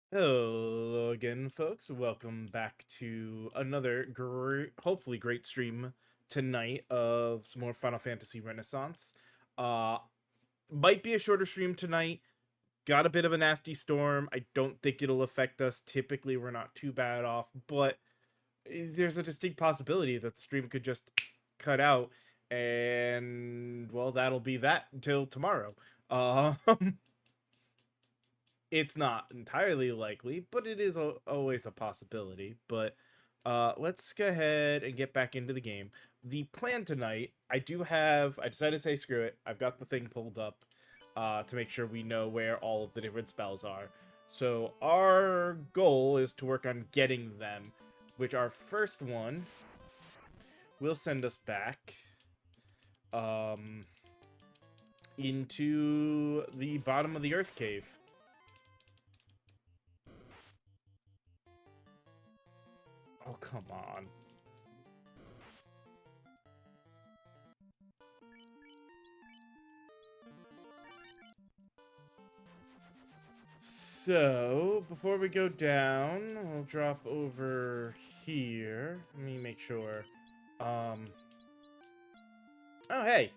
Hello again, folks. Welcome back to another hopefully great stream tonight of some more Final Fantasy Renaissance. Uh, might be a shorter stream tonight. Got a bit of a nasty storm. I don't think it'll affect us. Typically, we're not too bad off, but there's a distinct possibility that the stream could just cut out, and well, that'll be that until tomorrow. Um, it's not entirely likely, but it is always a possibility. But let's go ahead and get back into the game. The plan tonight, I decided to say screw it. I've got the thing pulled up to make sure we know where all of the different spells are. So our goal is to work on getting them, which our first one will send us back um, into the bottom of the Earth Cave. Oh, come on. So, before we go down, we'll drop over here. Let me make sure. Oh, hey!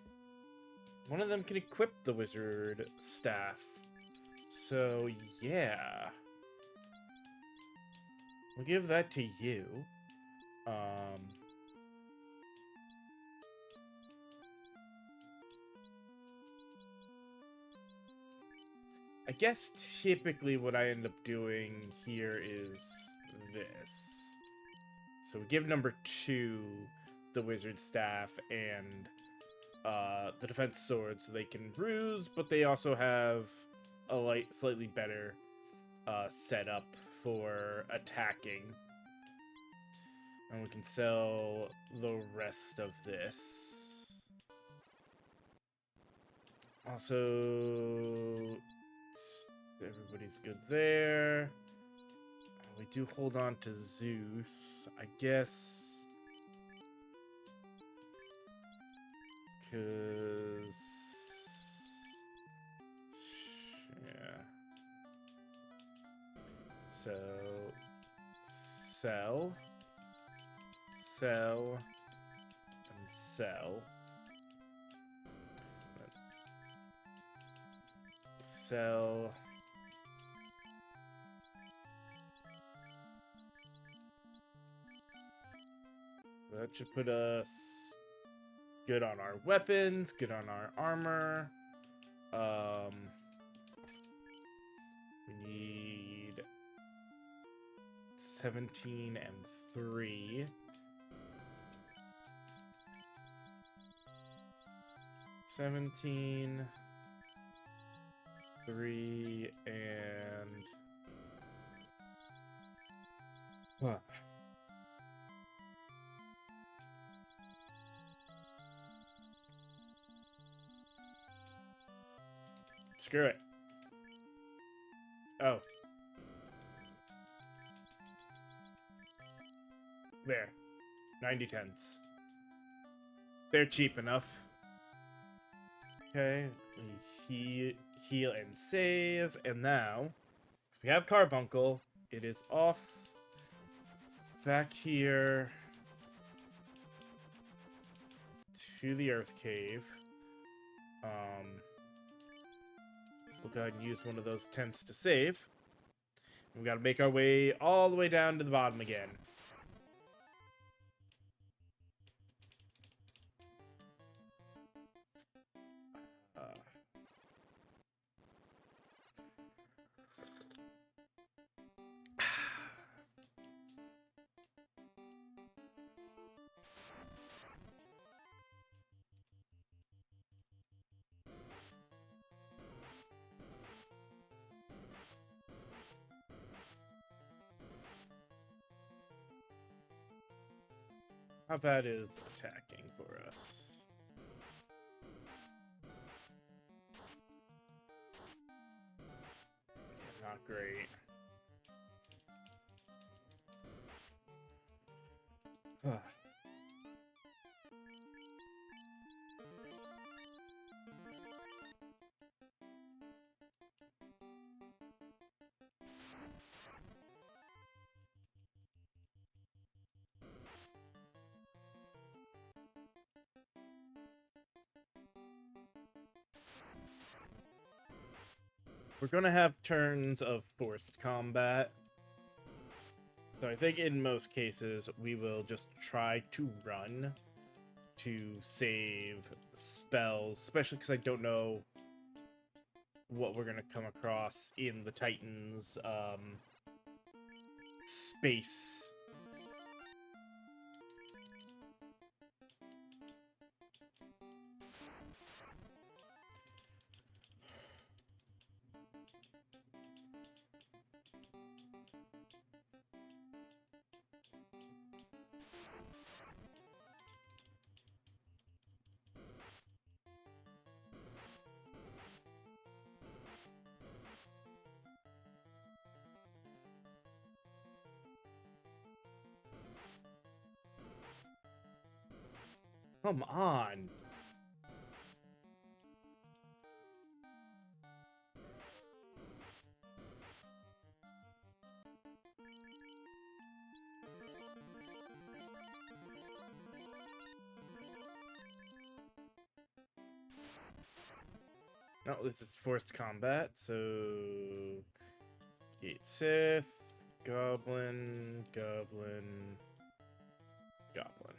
One of them can equip the wizard staff. So, yeah. We'll give that to you. I guess typically what I end up doing here is this. So we give number 2 the wizard staff and the defense sword so they can bruise, but they also have a slightly better setup for attacking. And we can sell the rest of this. Also, everybody's good there. We do hold on to Zeus, I guess. Because... yeah. So... sell. Sell. And sell. Sell. That should put us good on our weapons, good on our armor. We need 17 and 3. 17, 3, and... What? Screw it. Oh. There. 90 tens. They're cheap enough. Okay. Heal and save. And now, we have Carbuncle. It is off. Back here. To the Earth Cave. We'll go ahead and use one of those tents to save. We gotta make our way all the way down to the bottom again. How bad is attacking for us? Not great. We're gonna have turns of forced combat. So I think in most cases, we will just try to run to save spells, especially because I don't know what we're gonna come across in the Titans space. Come on. No, this is forced combat, so Gate Sith, Goblin, Goblin, Goblin.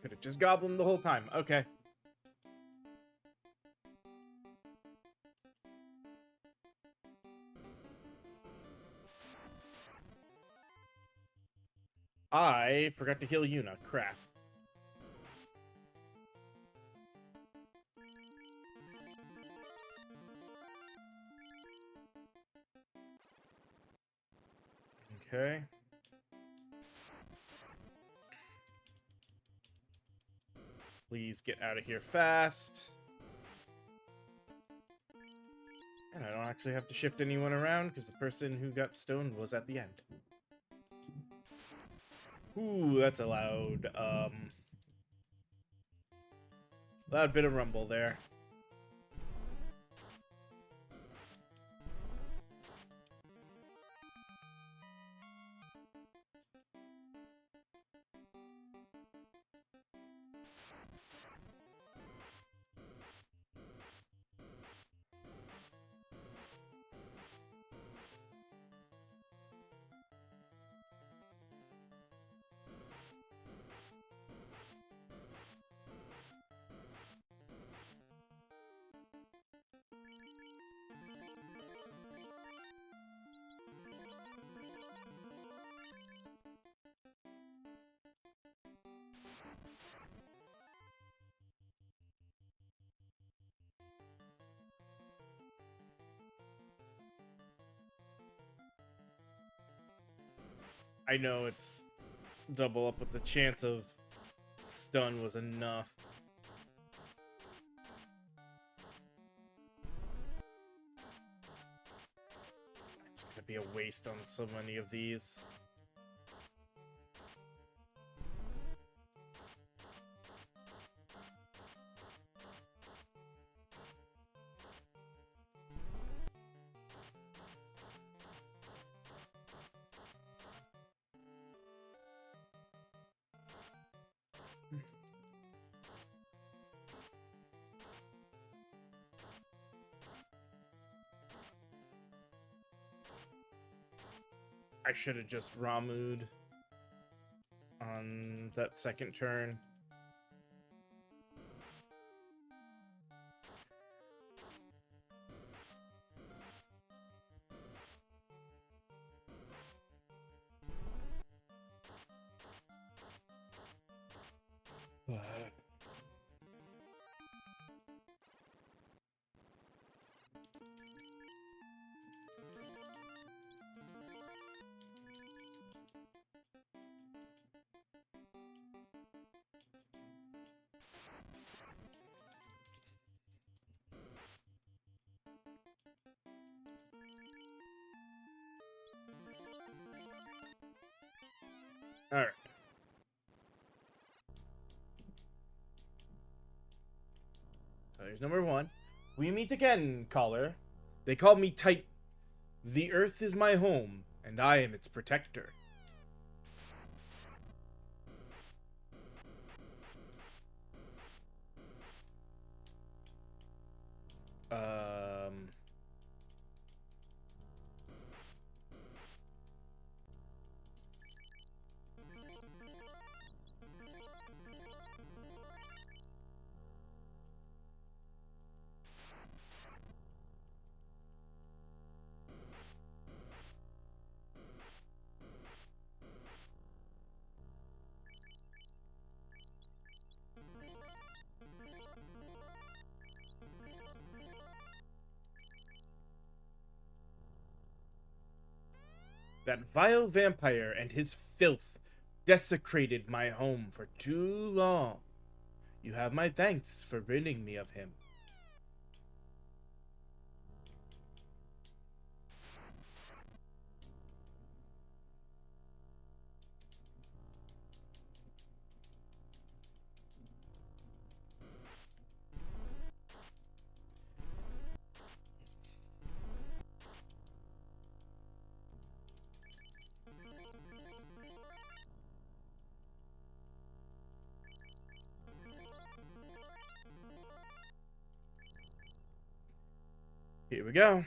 Could have just Goblin the whole time. Okay. I forgot to heal Yuna. Crap. Okay. Please get out of here fast. And I don't actually have to shift anyone around because the person who got stoned was at the end. Ooh, that's a loud bit of rumble there. I know it's double up, but the chance of stun was enough. It's gonna be a waste on so many of these. I should have just Ramu'd on that second turn. Alright. So here's number one. We meet again, caller. They call me Titan. The Earth is my home, and I am its protector. That vile vampire and his filth desecrated my home for too long. You have my thanks for ridding me of him. Here we go.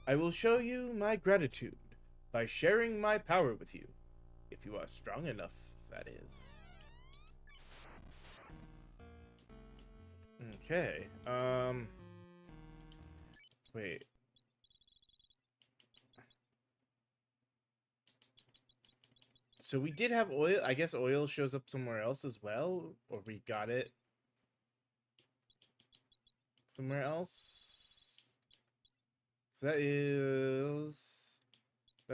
I will show you my gratitude by sharing my power with you. If you are strong enough, that is. Okay, wait. So we did have oil. I guess oil shows up somewhere else as well, or we got it somewhere else. That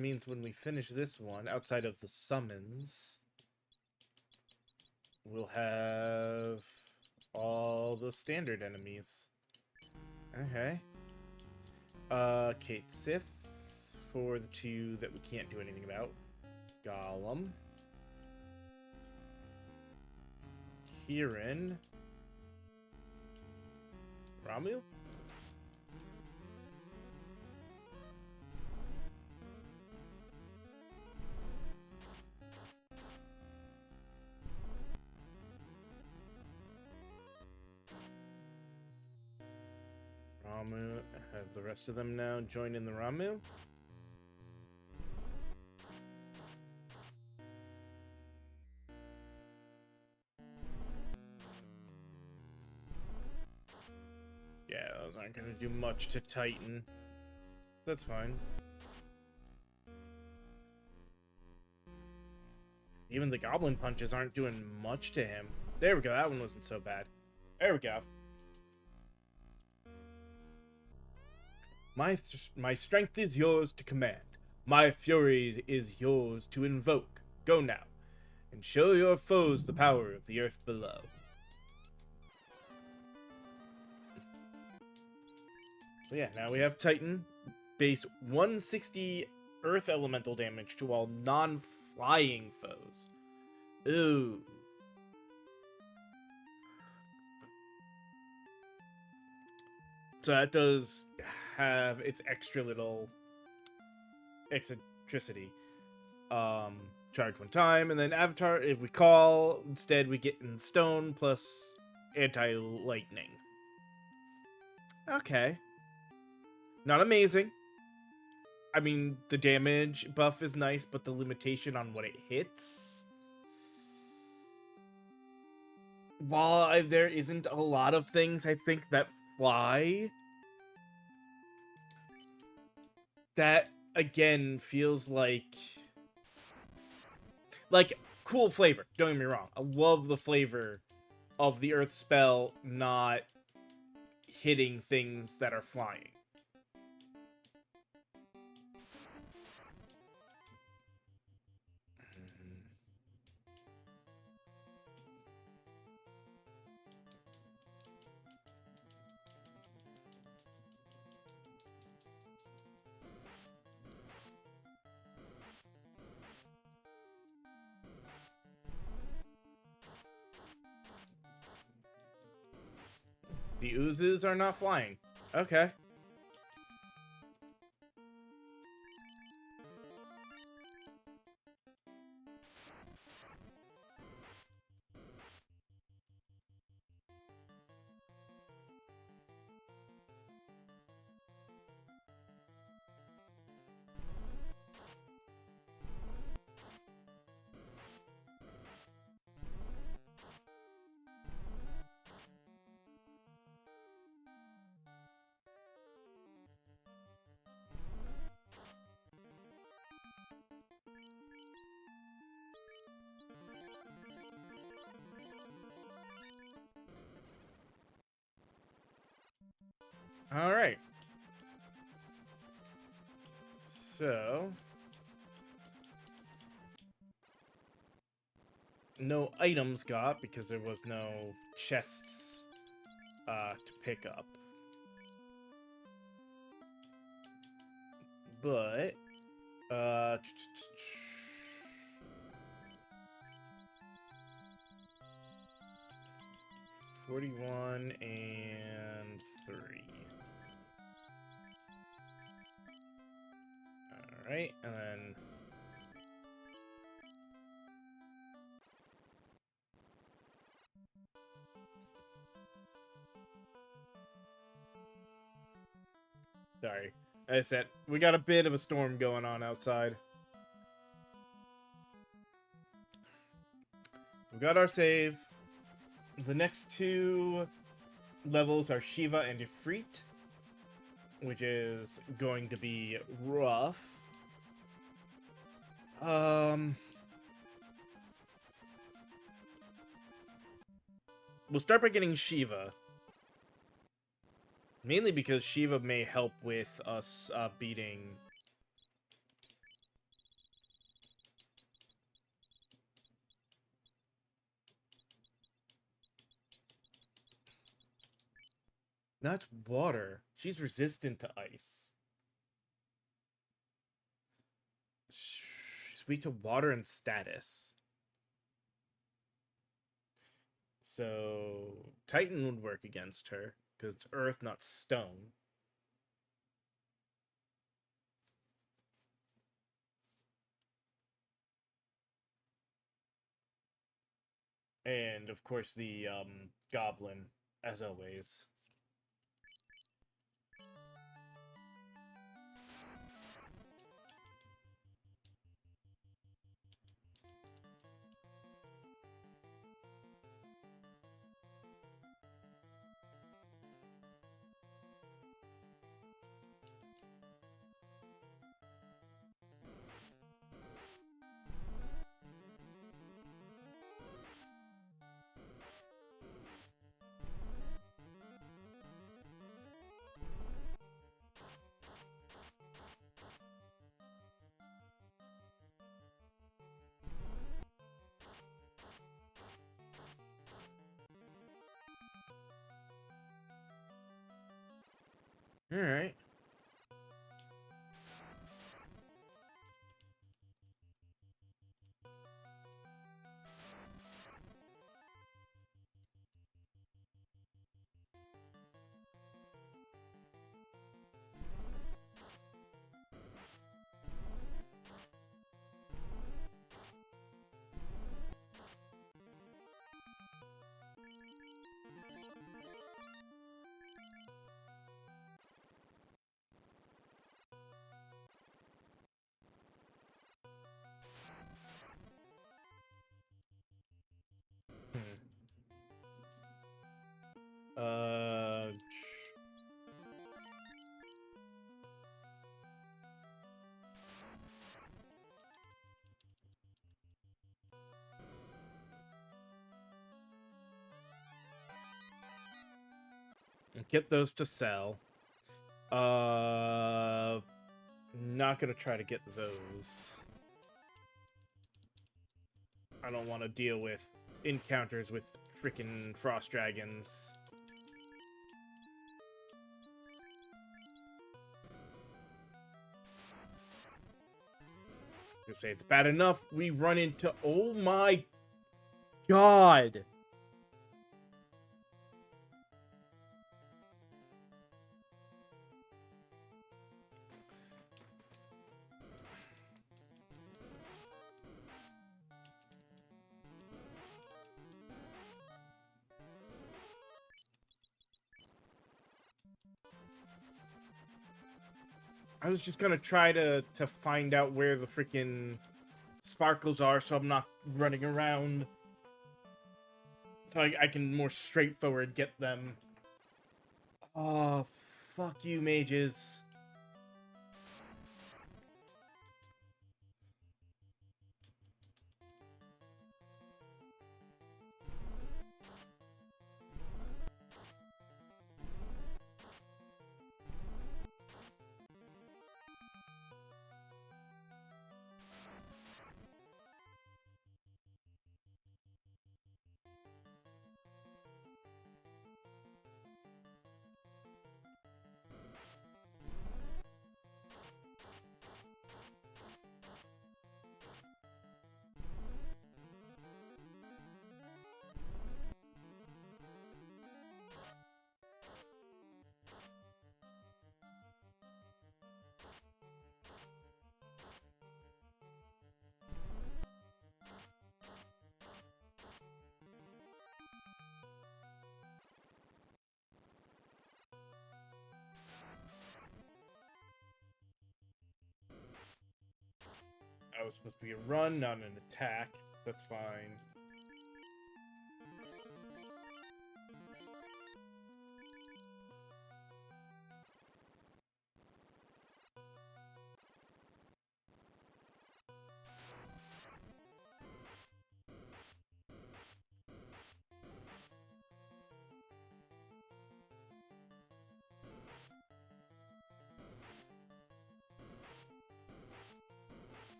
means when we finish this one, outside of the summons, we'll have all the standard enemies. Okay. Kate Sith for the two that we can't do anything about. Gollum. Kieran. Ramu? Ramu. Have the rest of them now join in the Ramu? Yeah, those aren't gonna do much to Titan. That's fine. Even the goblin punches aren't doing much to him. There we go, that one wasn't so bad. There we go. My strength is yours to command. My fury is yours to invoke. Go now, and show your foes the power of the earth below. So yeah, now we have Titan. Base 160 earth elemental damage to all non-flying foes. Ooh. So that does have its extra little eccentricity. Charge one time, and then Avatar, if we call, instead we get in stone plus anti-lightning. Okay. Not amazing. I mean, the damage buff is nice, but the limitation on what it hits... While there isn't a lot of things, I think, that fly... That, again, feels like... Like, cool flavor, don't get me wrong. I love the flavor of the earth spell not hitting things that are flying. The oozes are not flying. Okay. Alright. So... No items got because there was no chests to pick up. But 41 and 3. Alright, and then sorry. As I said, we got a bit of a storm going on outside. We got our save. The next two levels are Shiva and Ifrit, which is going to be rough. We'll start by getting Shiva. Mainly because Shiva may help with us beating... Not water. She's resistant to ice. She's weak to water and status. So Titan would work against her, because it's earth, not stone. And, of course, the goblin, as always. Alright. Uh... Get those to sell. Not gonna try to get those. I don't want to deal with encounters with freaking frost dragons. I say it's bad enough we run into... Oh my god! I was just gonna try to find out where the freaking sparkles are so I'm not running around. So I can more straightforward get them. Oh, fuck you, mages. was supposed to be a run, not an attack. That's fine.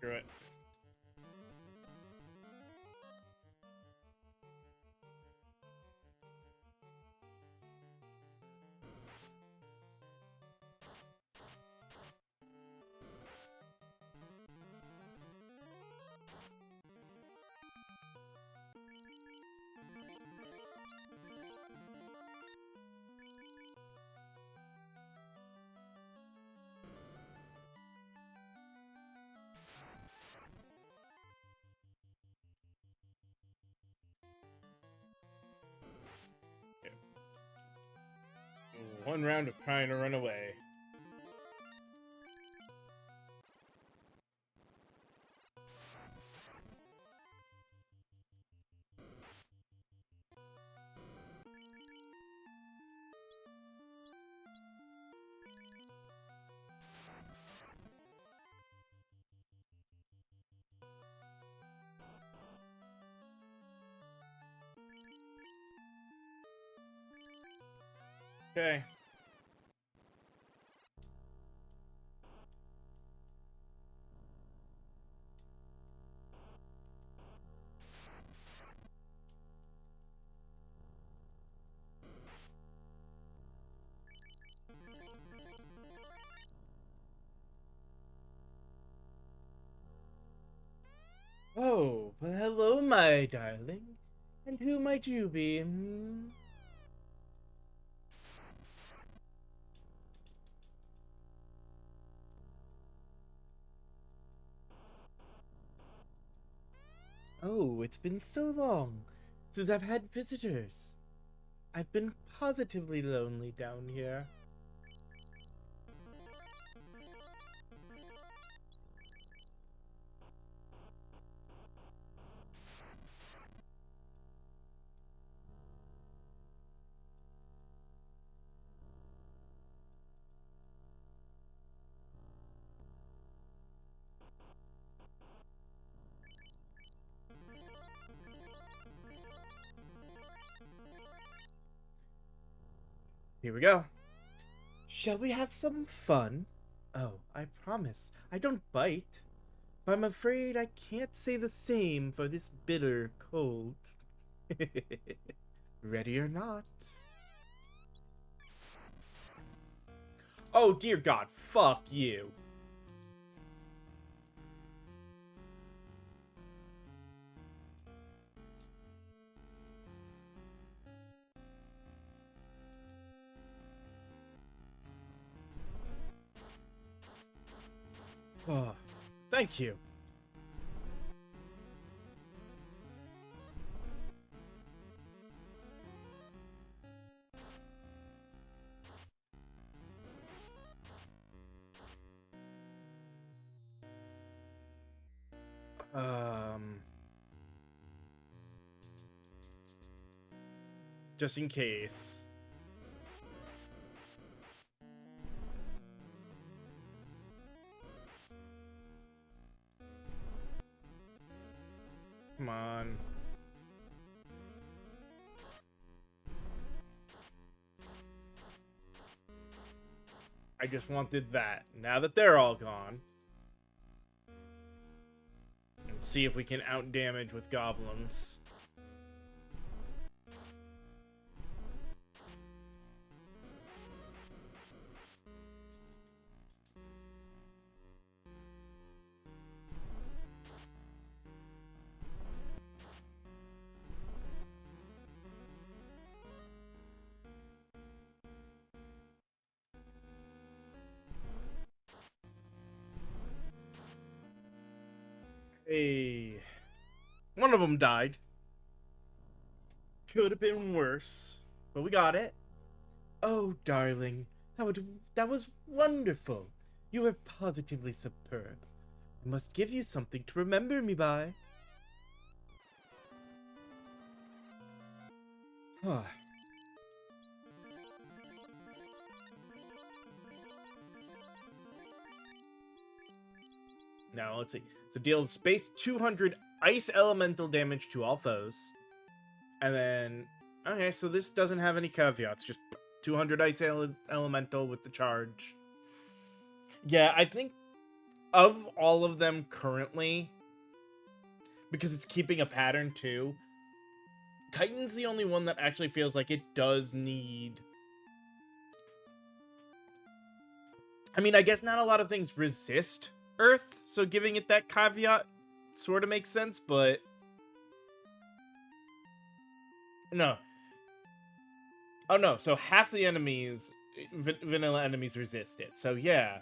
Screw it. One round of trying to run away. Okay. Oh, well, hello, my darling. And who might you be? Hmm? Oh, it's been so long since I've had visitors. I've been positively lonely down here. Here we go. Shall we have some fun? Oh, I promise, I don't bite. But I'm afraid I can't say the same for this bitter cold. Ready or not? Oh, dear God, fuck you. Oh, thank you. Just in case. Come on. I just wanted that. Now that they're all gone. Let's see if we can out-damage with goblins. Hey, one of them died. Could have been worse, but we got it. Oh, darling, that was wonderful. You were positively superb. I must give you something to remember me by. Now, let's see. So deal space 200 ice elemental damage to all foes. And then, okay, so this doesn't have any caveats. Just 200 ice elemental with the charge. Yeah, I think of all of them currently, because it's keeping a pattern too, Titan's the only one that actually feels like it does need... I mean, I guess not a lot of things resist Earth, so giving it that caveat sort of makes sense, but... No. Oh, no, so half the enemies, vanilla enemies, resist it, so yeah.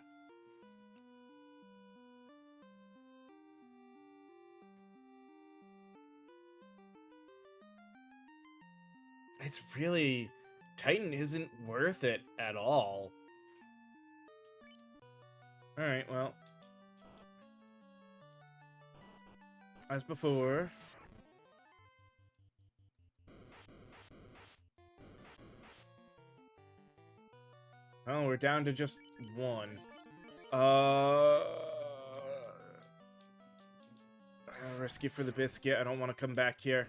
It's really... Titan isn't worth it at all. Alright, well. As before. Oh, we're down to just one. Risky for the biscuit. I don't want to come back here.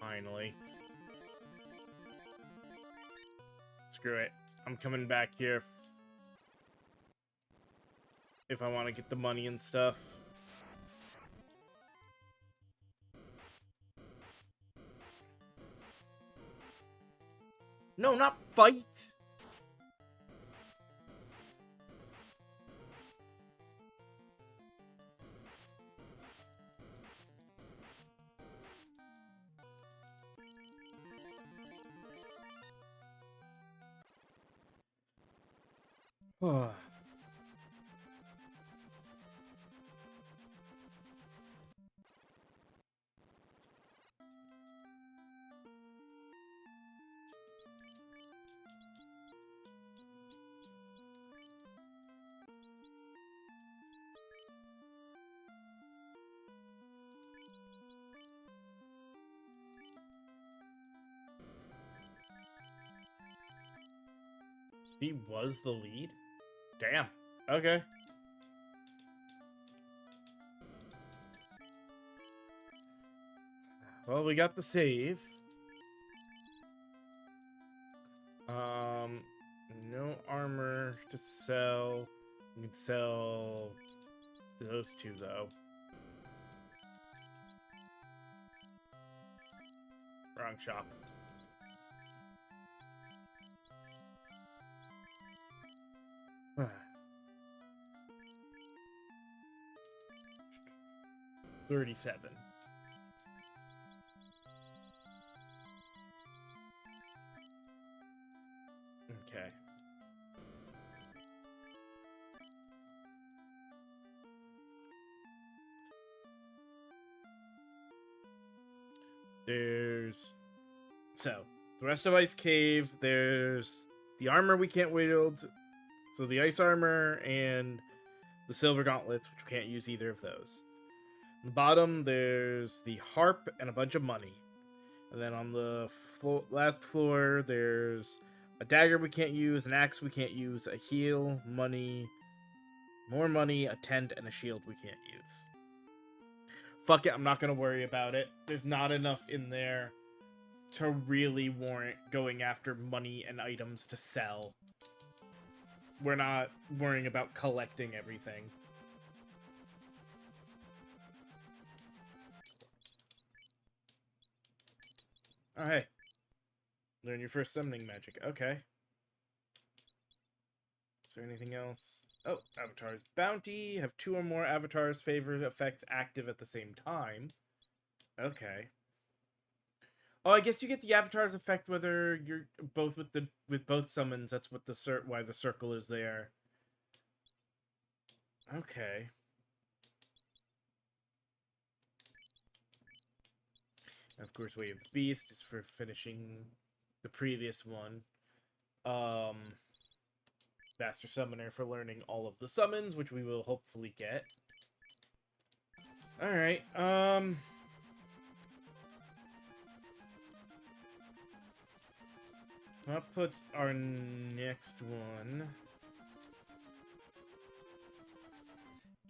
Finally. Screw it. I'm coming back here if I want to get the money and stuff. No, not fight! He was the lead? Damn. Okay. Well, we got the save. No armor to sell. We can sell those two, though. Wrong shop. $37. Okay. So, the rest of Ice Cave, there's the armor we can't wield, so the ice armor and the silver gauntlets, which we can't use either of those. On the bottom, there's the harp and a bunch of money. And then on the last floor, there's a dagger we can't use, an axe we can't use, a heal, money, more money, a tent, and a shield we can't use. Fuck it, I'm not gonna worry about it. There's not enough in there to really warrant going after money and items to sell. We're not worrying about collecting everything. Oh, hey. Learn your first summoning magic. Okay. Is there anything else? Oh, Avatar's Bounty. Have 2 or more Avatar's favorite effects active at the same time. Okay. Oh, I guess you get the Avatar's effect whether you're both with both summons. That's what why the circle is there. Okay. And of course, Way of the Beast is for finishing the previous one. Master Summoner for learning all of the summons, which we will hopefully get. Alright, I'll put our next one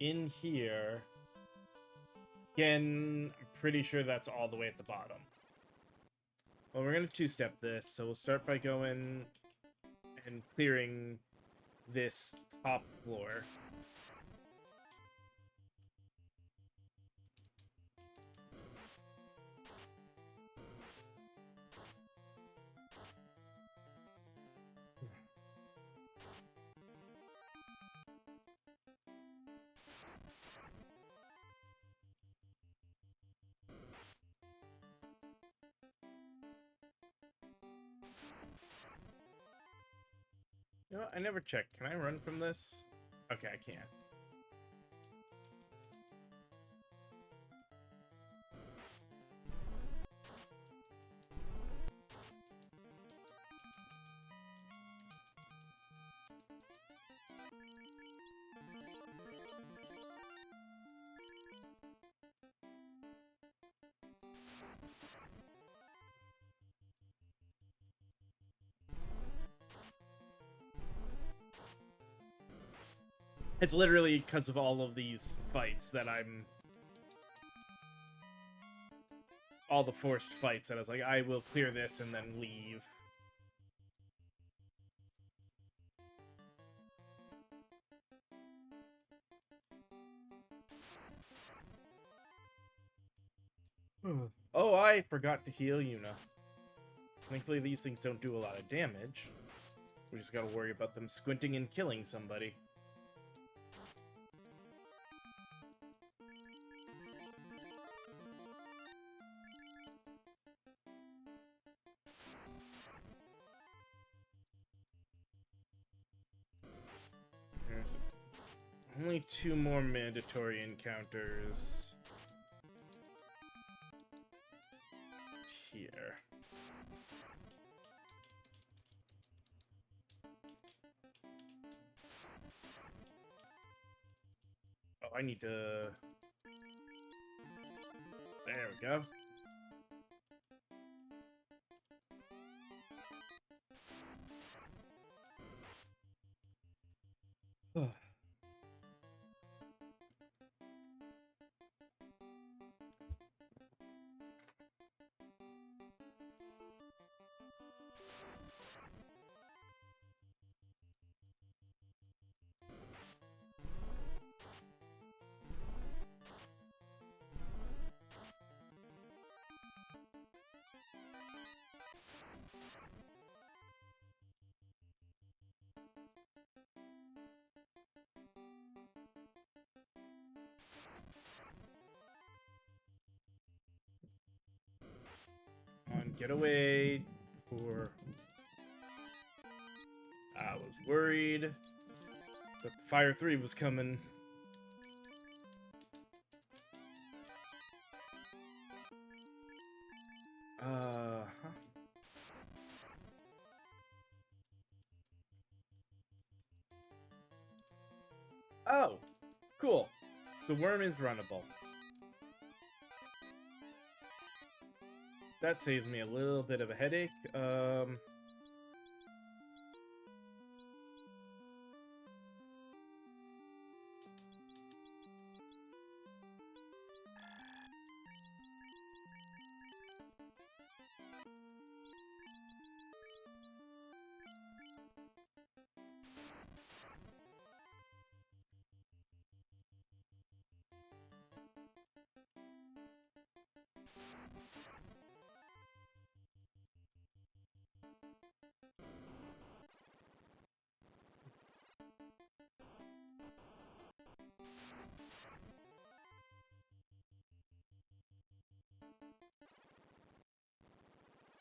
in here. Again, I'm pretty sure that's all the way at the bottom. Well, we're going to 2-step this, so we'll start by going and clearing this top floor. You know what? I never checked. Can I run from this? Okay, I can. It's literally because of all of these fights that all the forced fights that I was like, I will clear this and then leave. Oh, I forgot to heal Yuna. Thankfully, these things don't do a lot of damage. We just gotta worry about them squinting and killing somebody. There's only 2 more mandatory encounters here. Oh, I need to... There we go. On, get away before... I was worried that the Fire 3 was coming. Huh. Oh, cool. The worm is runnable. That saves me a little bit of a headache.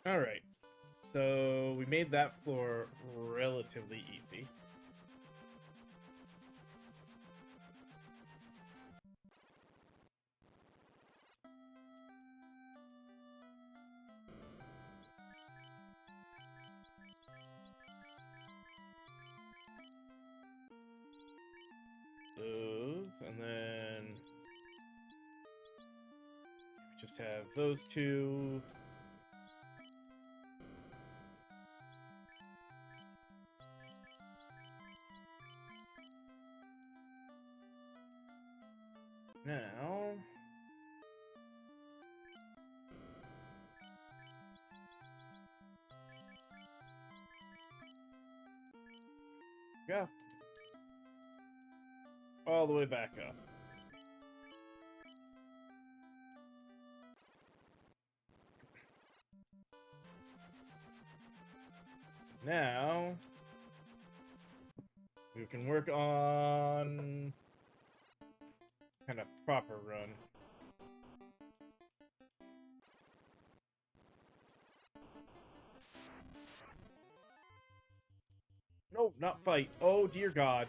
All right. So we made that floor relatively easy. Those, and then we just have those two. Now, go all the way back up. Now, we can work on kind of proper run. No, not fight. Oh, dear God.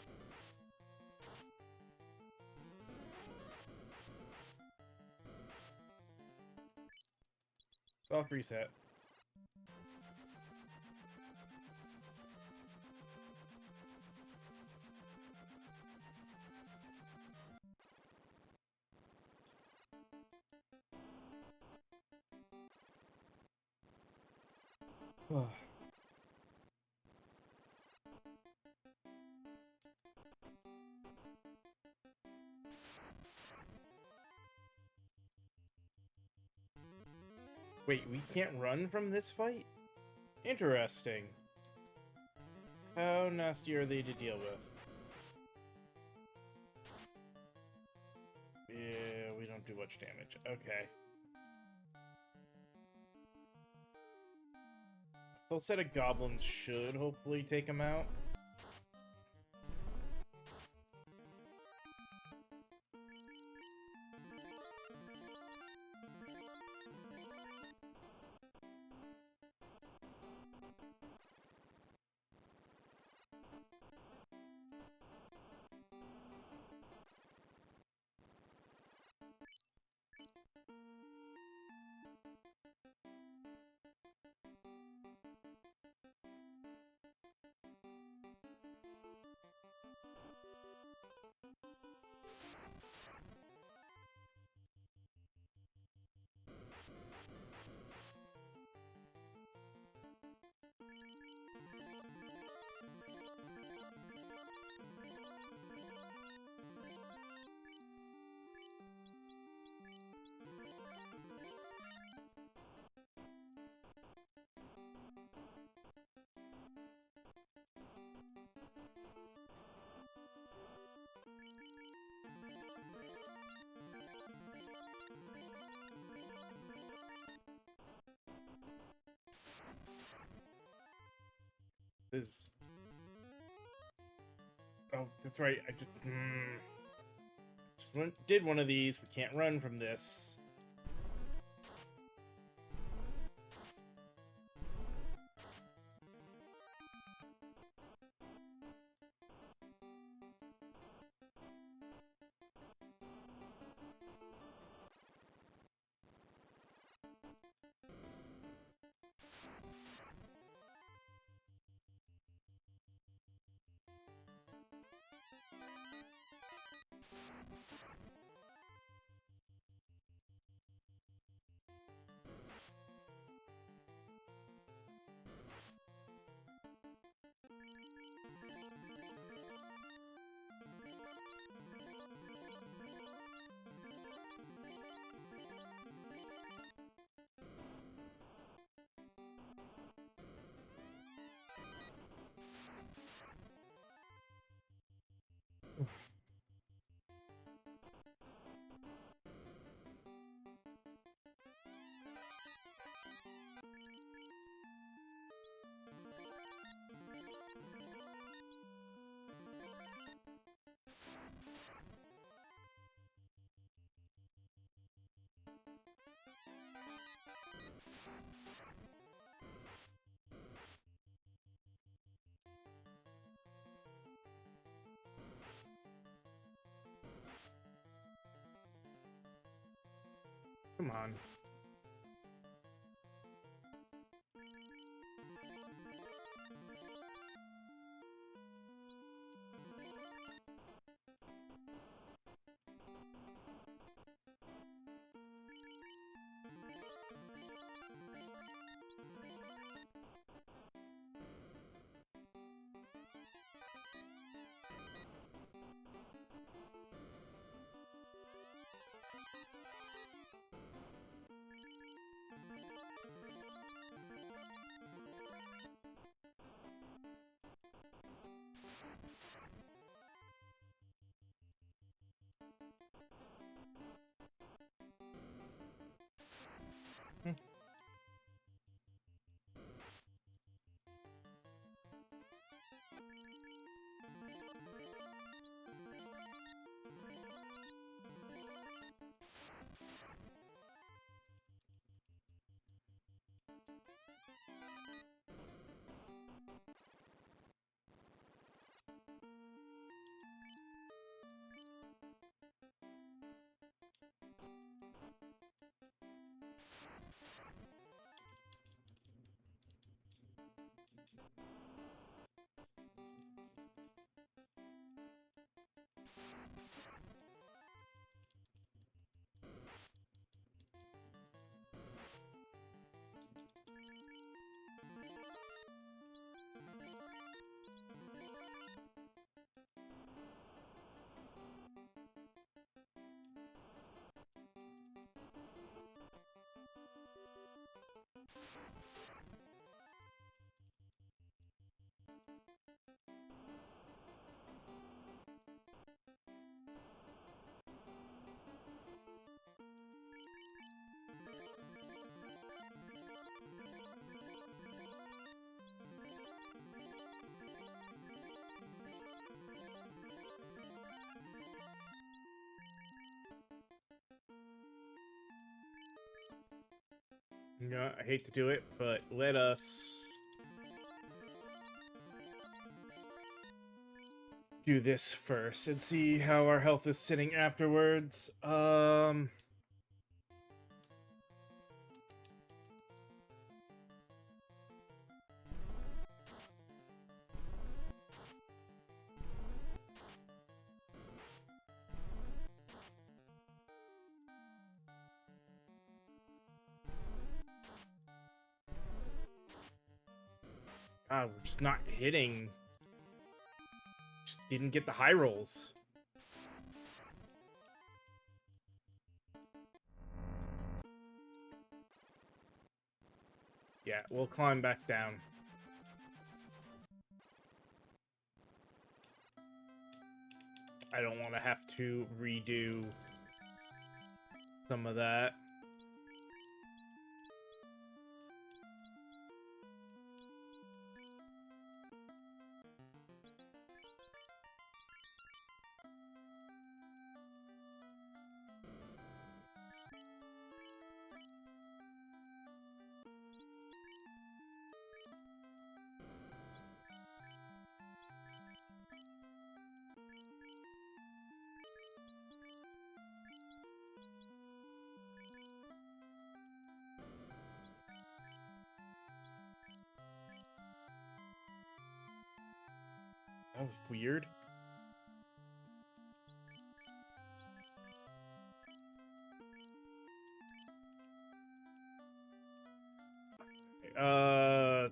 Soft reset. Wait, we can't run from this fight? Interesting. How nasty are they to deal with? Yeah, we don't do much damage. Okay. A full set of goblins should hopefully take them out. This. Oh, that's right. I just did one of these. We can't run from this. Come on. You know, I hate to do it, but let us do this first and see how our health is sitting afterwards. We're just not hitting. Just didn't get the high rolls. Yeah, we'll climb back down. I don't want to have to redo some of that. That was weird. Uh...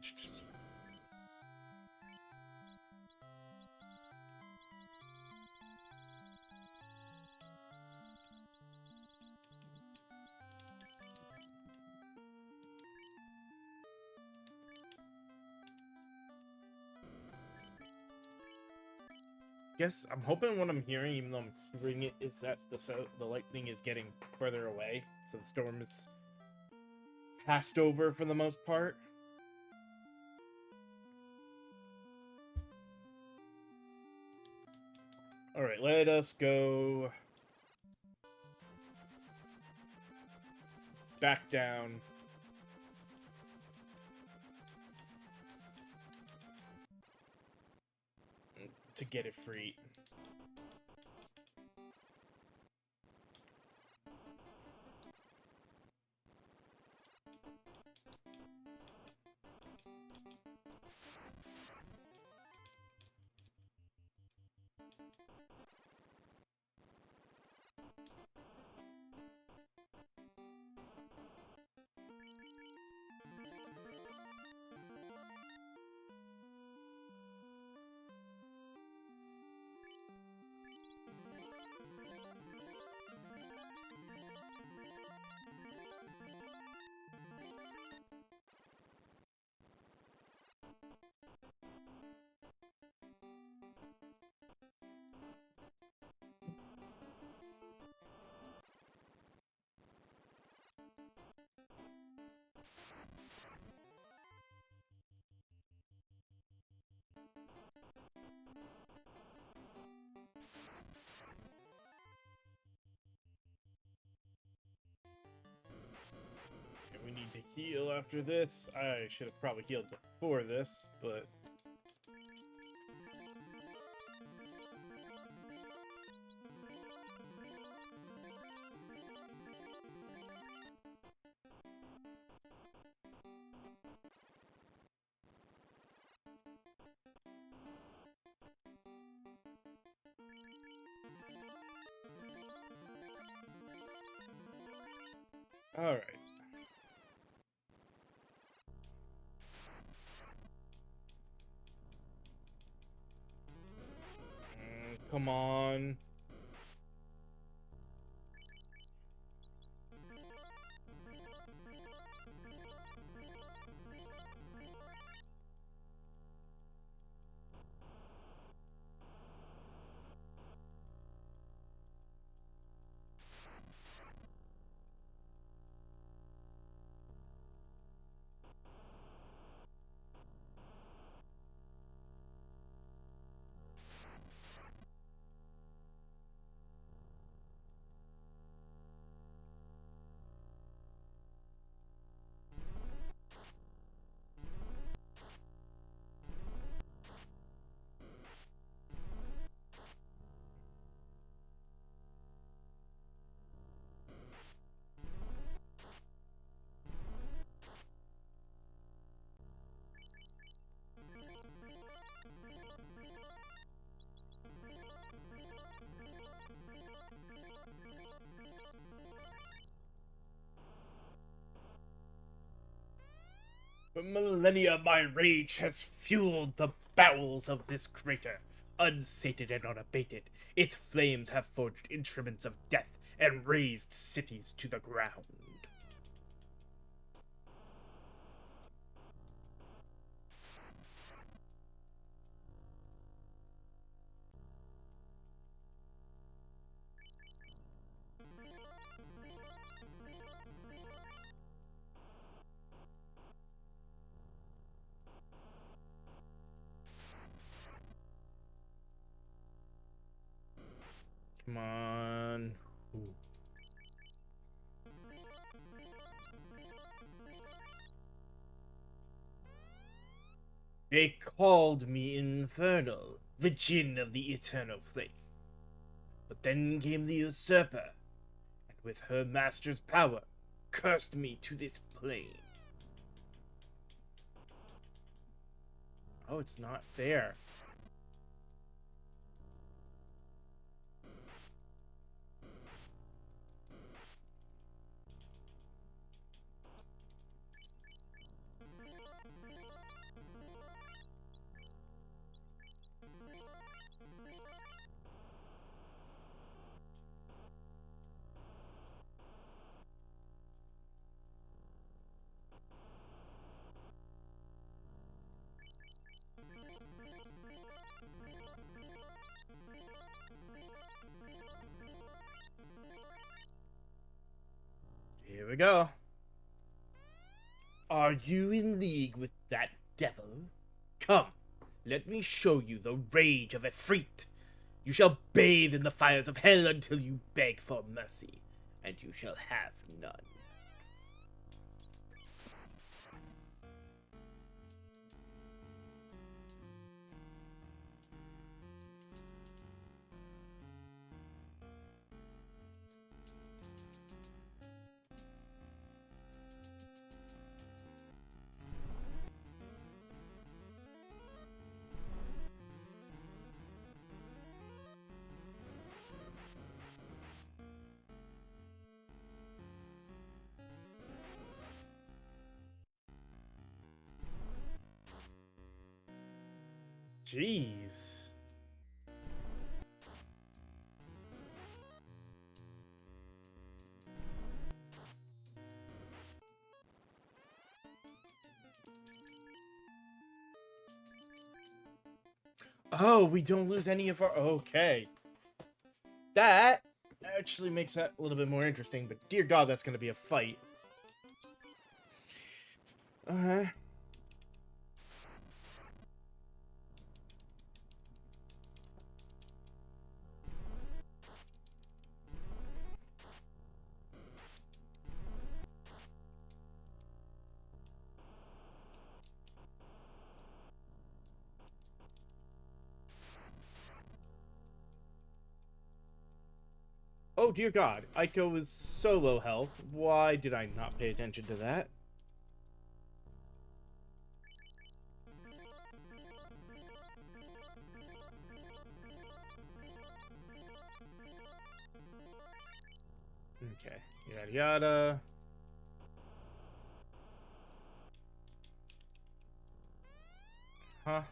Guess I'm hoping what I'm hearing, even though I'm hearing it, is that the lightning is getting further away, so the storm is passed over for the most part. All right, let us go back down. To get it free. We need to heal after this. I should have probably healed before this, but... Alright. Come on. For millennia, my rage has fueled the bowels of this crater. Unsated and unabated, its flames have forged instruments of death and razed cities to the ground. Come on. Ooh. They called me Infernal, the Djinn of the Eternal Flame. But then came the Usurper, and with her master's power, cursed me to this plane. Oh, it's not there. Here we go. Are you in league with that devil? Come, let me show you the rage of Efreet. You shall bathe in the fires of hell until you beg for mercy, and you shall have none. Jeez. Oh, we don't lose any of our... Okay. That actually makes that a little bit more interesting, but dear God, that's going to be a fight. Uh-huh. Oh, dear God. Aiko is so low health. Why did I not pay attention to that? Okay. Yada yada. Huh?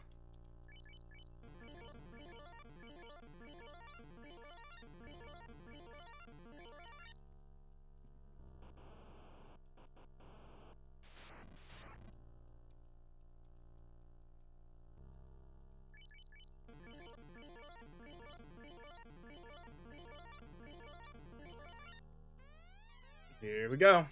Here we go.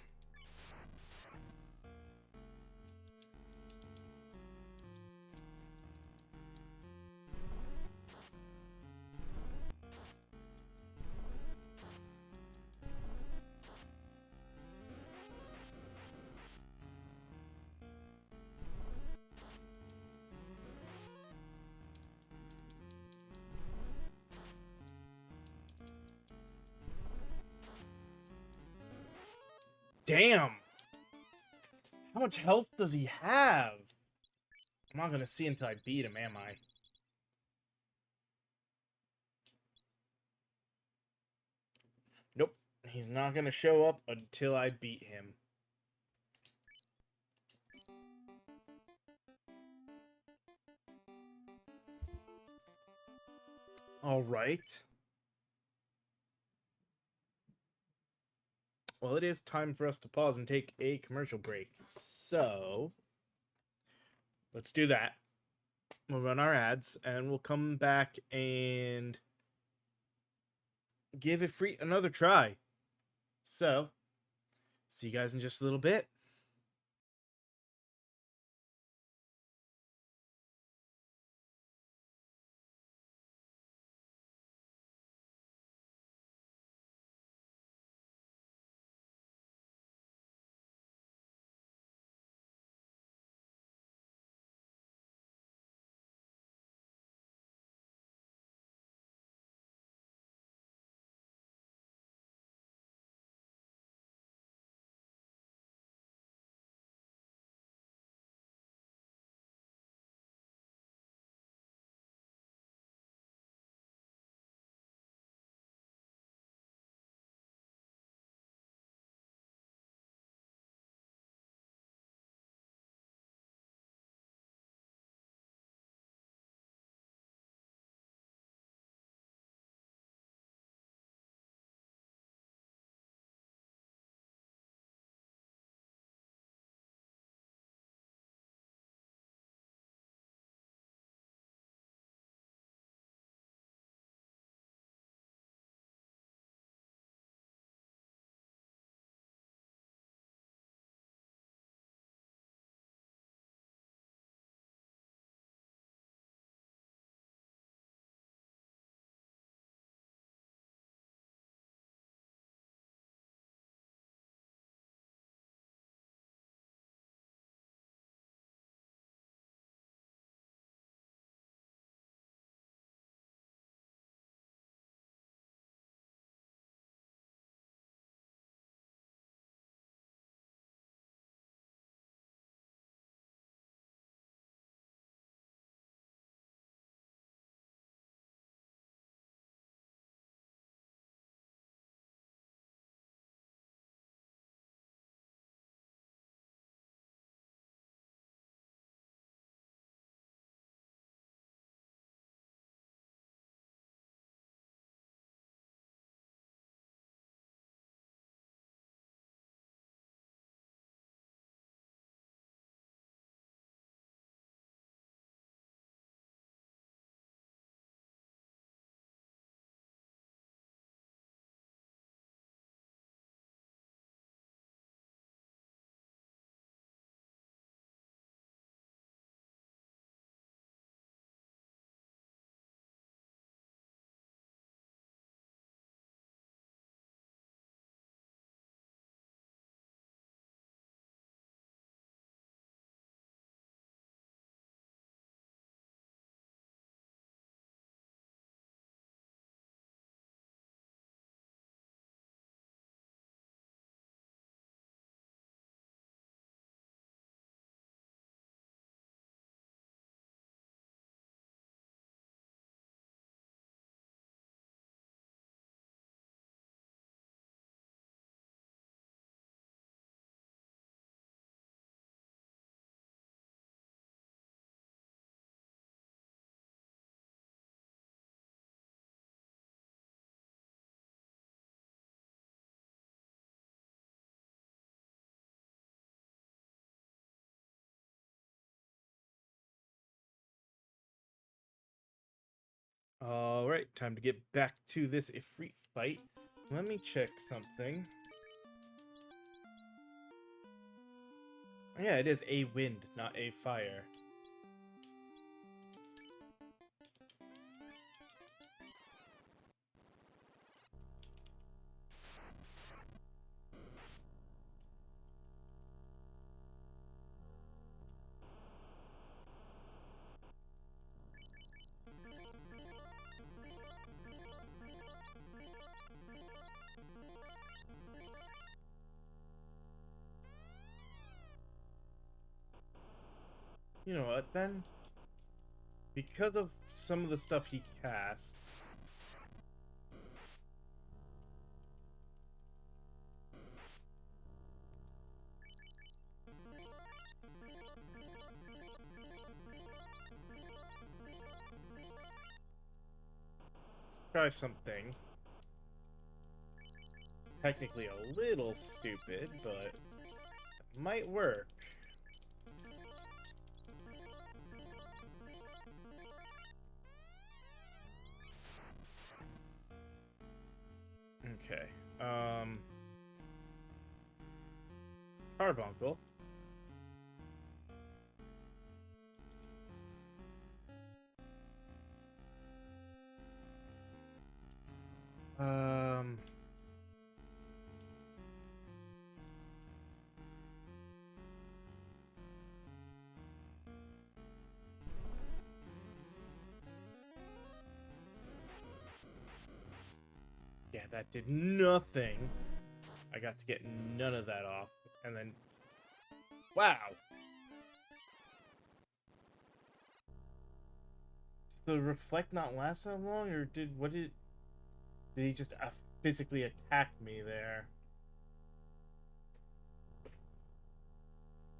Damn! How much health does he have? I'm not gonna see until I beat him, am I? Nope. He's not gonna show up until I beat him. Alright. Well, it is time for us to pause and take a commercial break. So, let's do that. We'll run our ads, and we'll come back and give it another try. So, see you guys in just a little bit. All right, time to get back to this Ifrit fight. Let me check something. Yeah, it is a wind, not a fire. You know what, then? Because of some of the stuff he casts... Let's try something. Technically a little stupid, but it might work. Okay. Carbuncle. Um... Yeah, that did nothing. I got to get none of that off. And then... Wow! Does the reflect not last that long? Or did... What did... Did he just physically attack me there?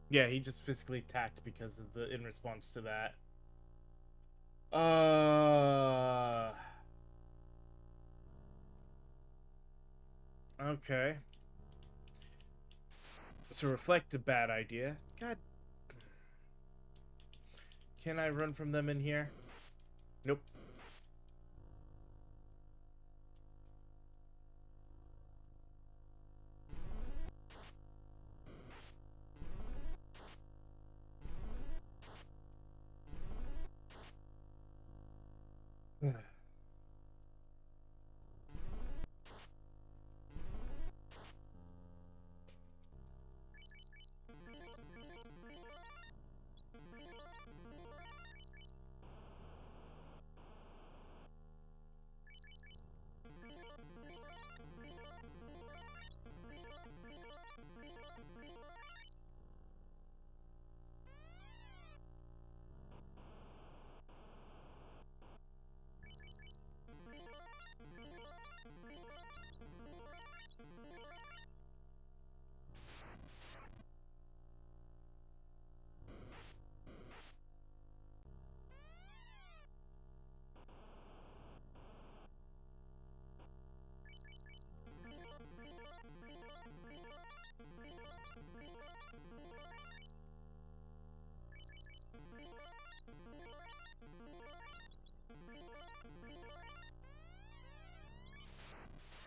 Yeah, he just physically attacked because of the... In response to that. Okay. So reflect a bad idea. God. Can I run from them in here? Nope.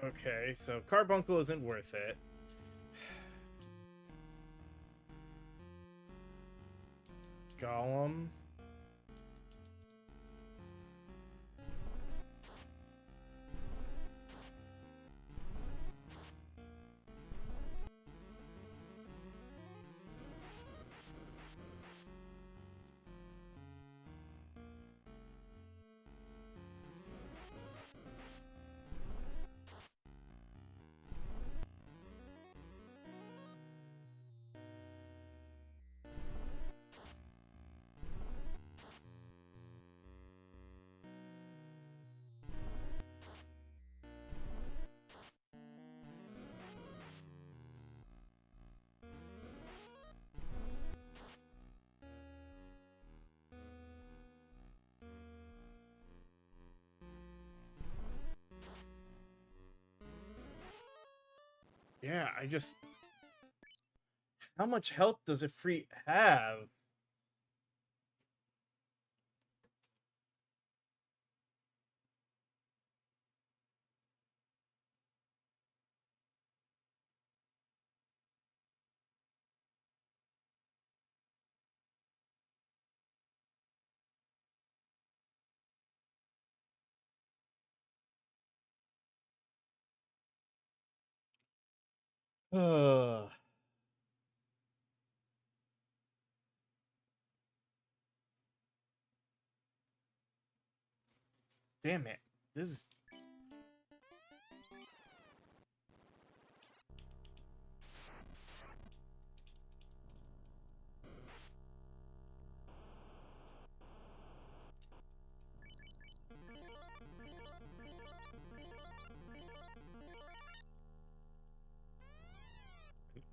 Okay, so Carbuncle isn't worth it. Golem. Yeah, I just... How much health does a free have? Damn it. This is...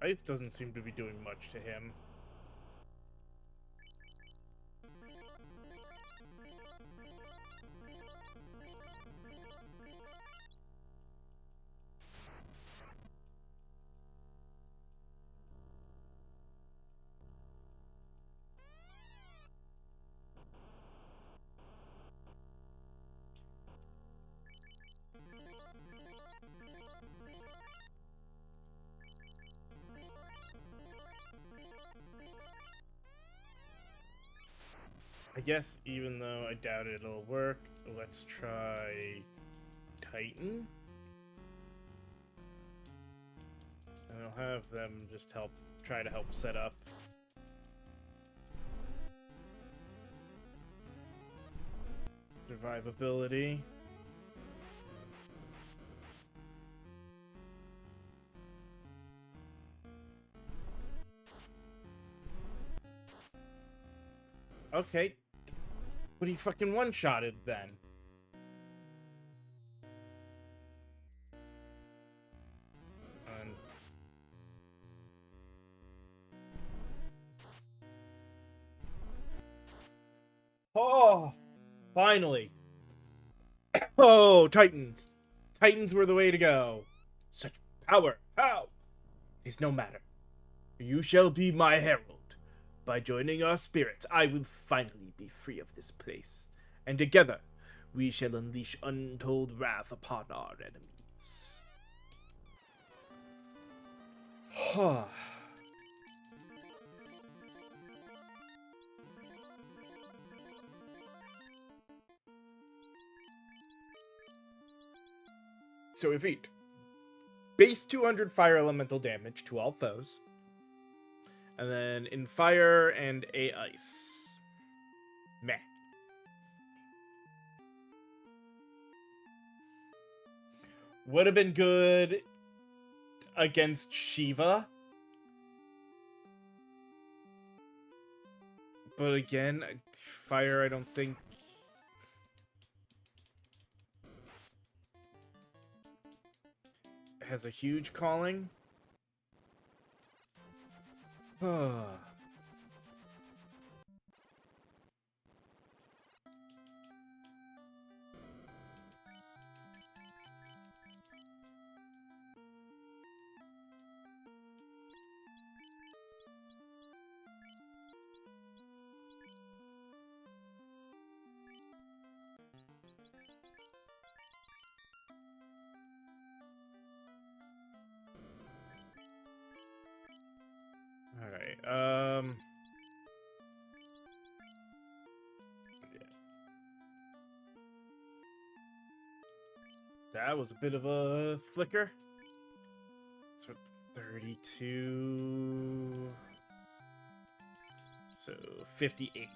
Ice doesn't seem to be doing much to him. I guess even though I doubt it'll work, let's try Titan. And I'll have them just try to help set up. Survivability. Okay. But he fucking one-shotted then. And... oh! Finally! Oh, Titans! Titans were the way to go. Such power! How? It is no matter. You shall be my herald. By joining our spirits, I will finally be free of this place. And together, we shall unleash untold wrath upon our enemies. So we feat. Base 200 fire elemental damage to all foes. And then in fire and a ice. Meh. Would have been good against Shiva. But again, fire I don't think... has a huge calling. Alright, yeah. That was a bit of a flicker. So 32... so 58.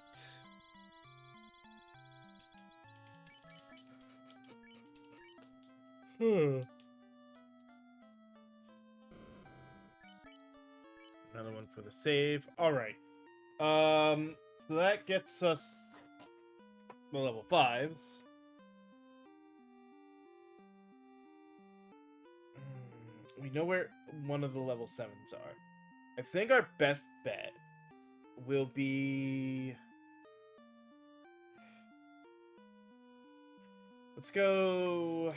Another one for the save. Alright. So that gets us the level 5s. We know where one of the level 7s are. I think our best bet will be... let's go...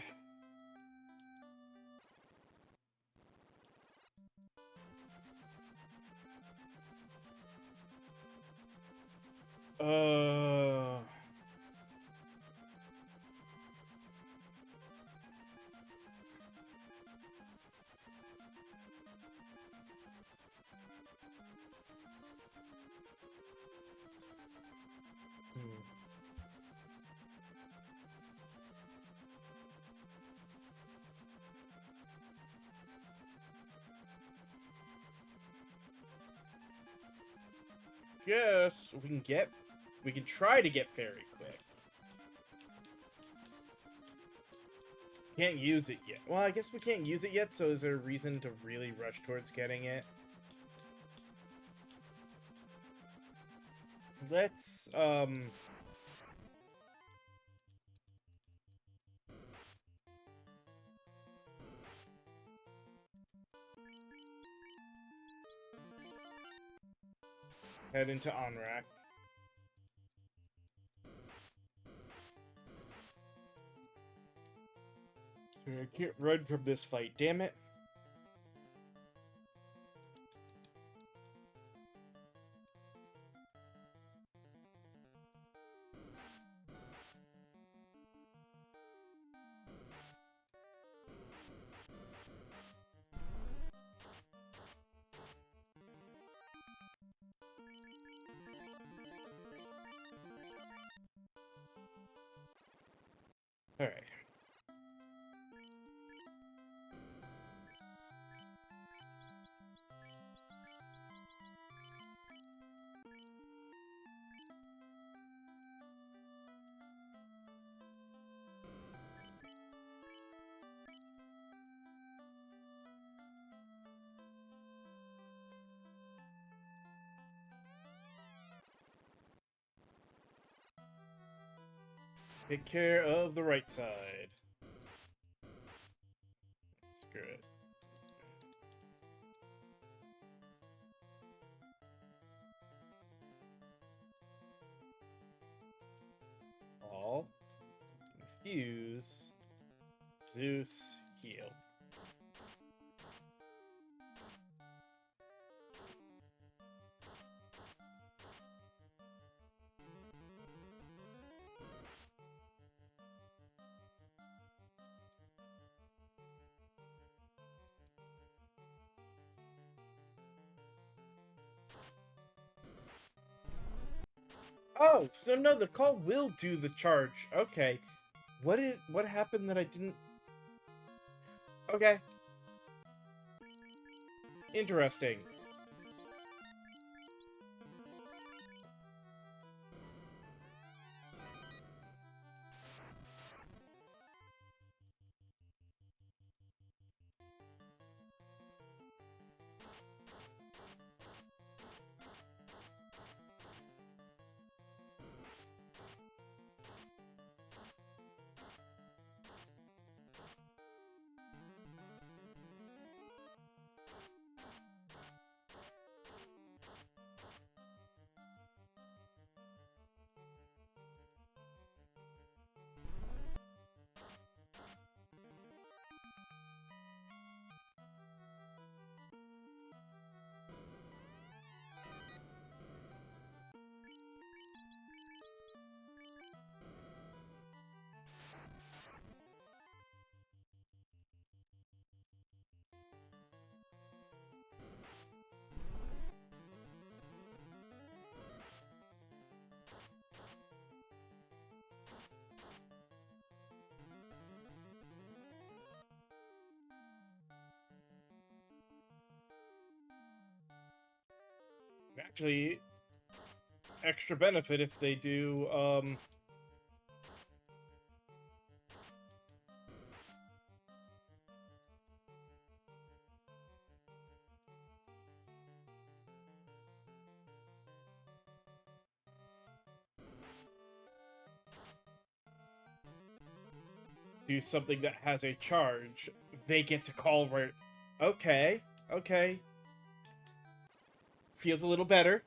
guess we can try to get fairy quick. Can't use it yet. Well, I guess we can't use it yet, so is there a reason to really rush towards getting it? Let's, head into Onrak. I can't run from this fight, damn it. Alright. Take care of the right side. Screw it. All. Confuse. Zeus. Heal. Oh, so no, the call will do the charge. Okay. What happened that I didn't... Okay. Interesting. Actually, extra benefit if they do, do something that has a charge. They get to call where... Okay, okay. Feels a little better.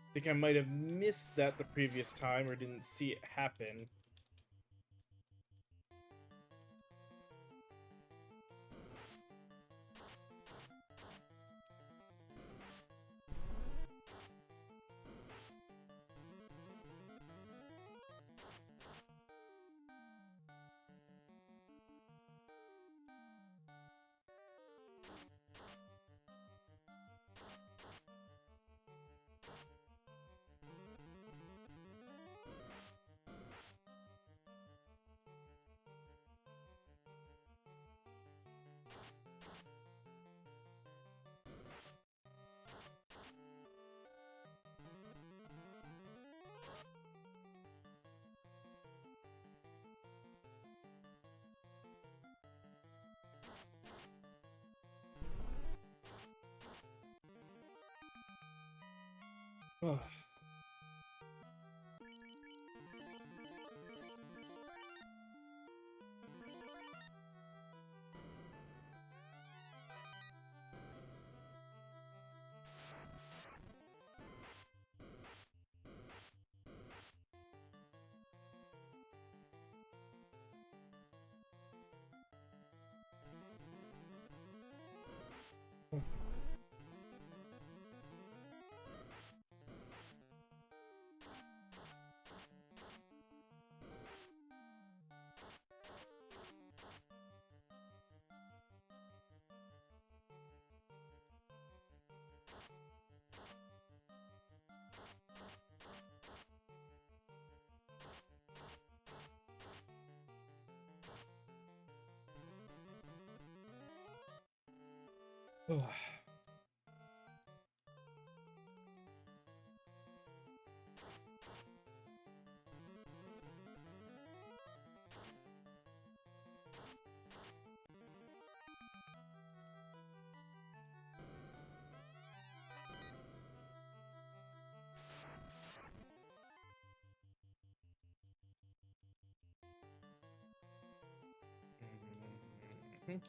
I think I might have missed that the previous time or didn't see it happen. Ugh. Ugh. Mhm.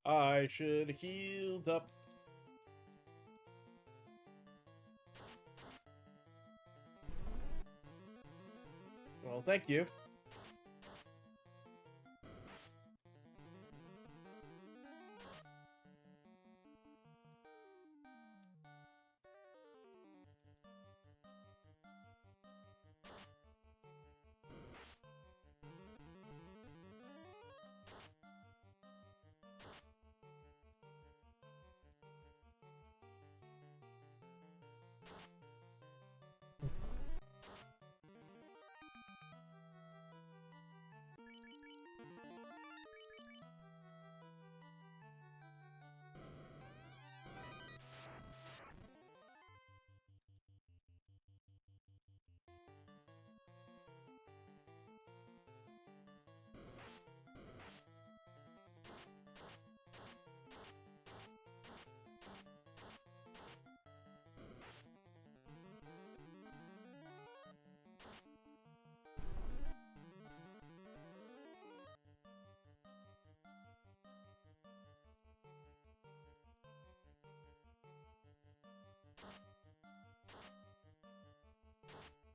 I should have healed up. Well, thank you.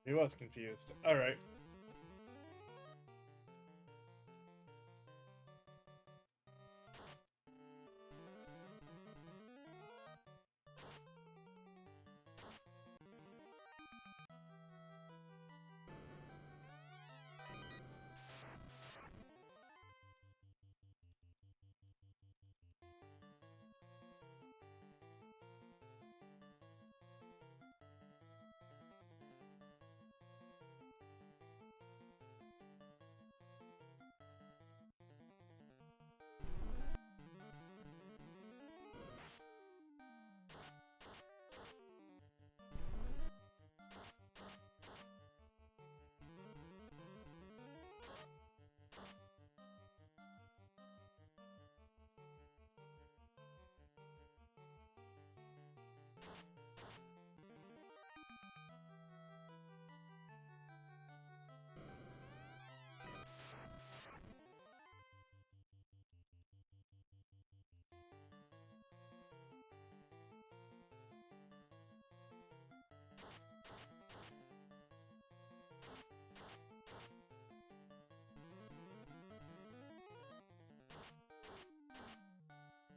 He was confused. All right.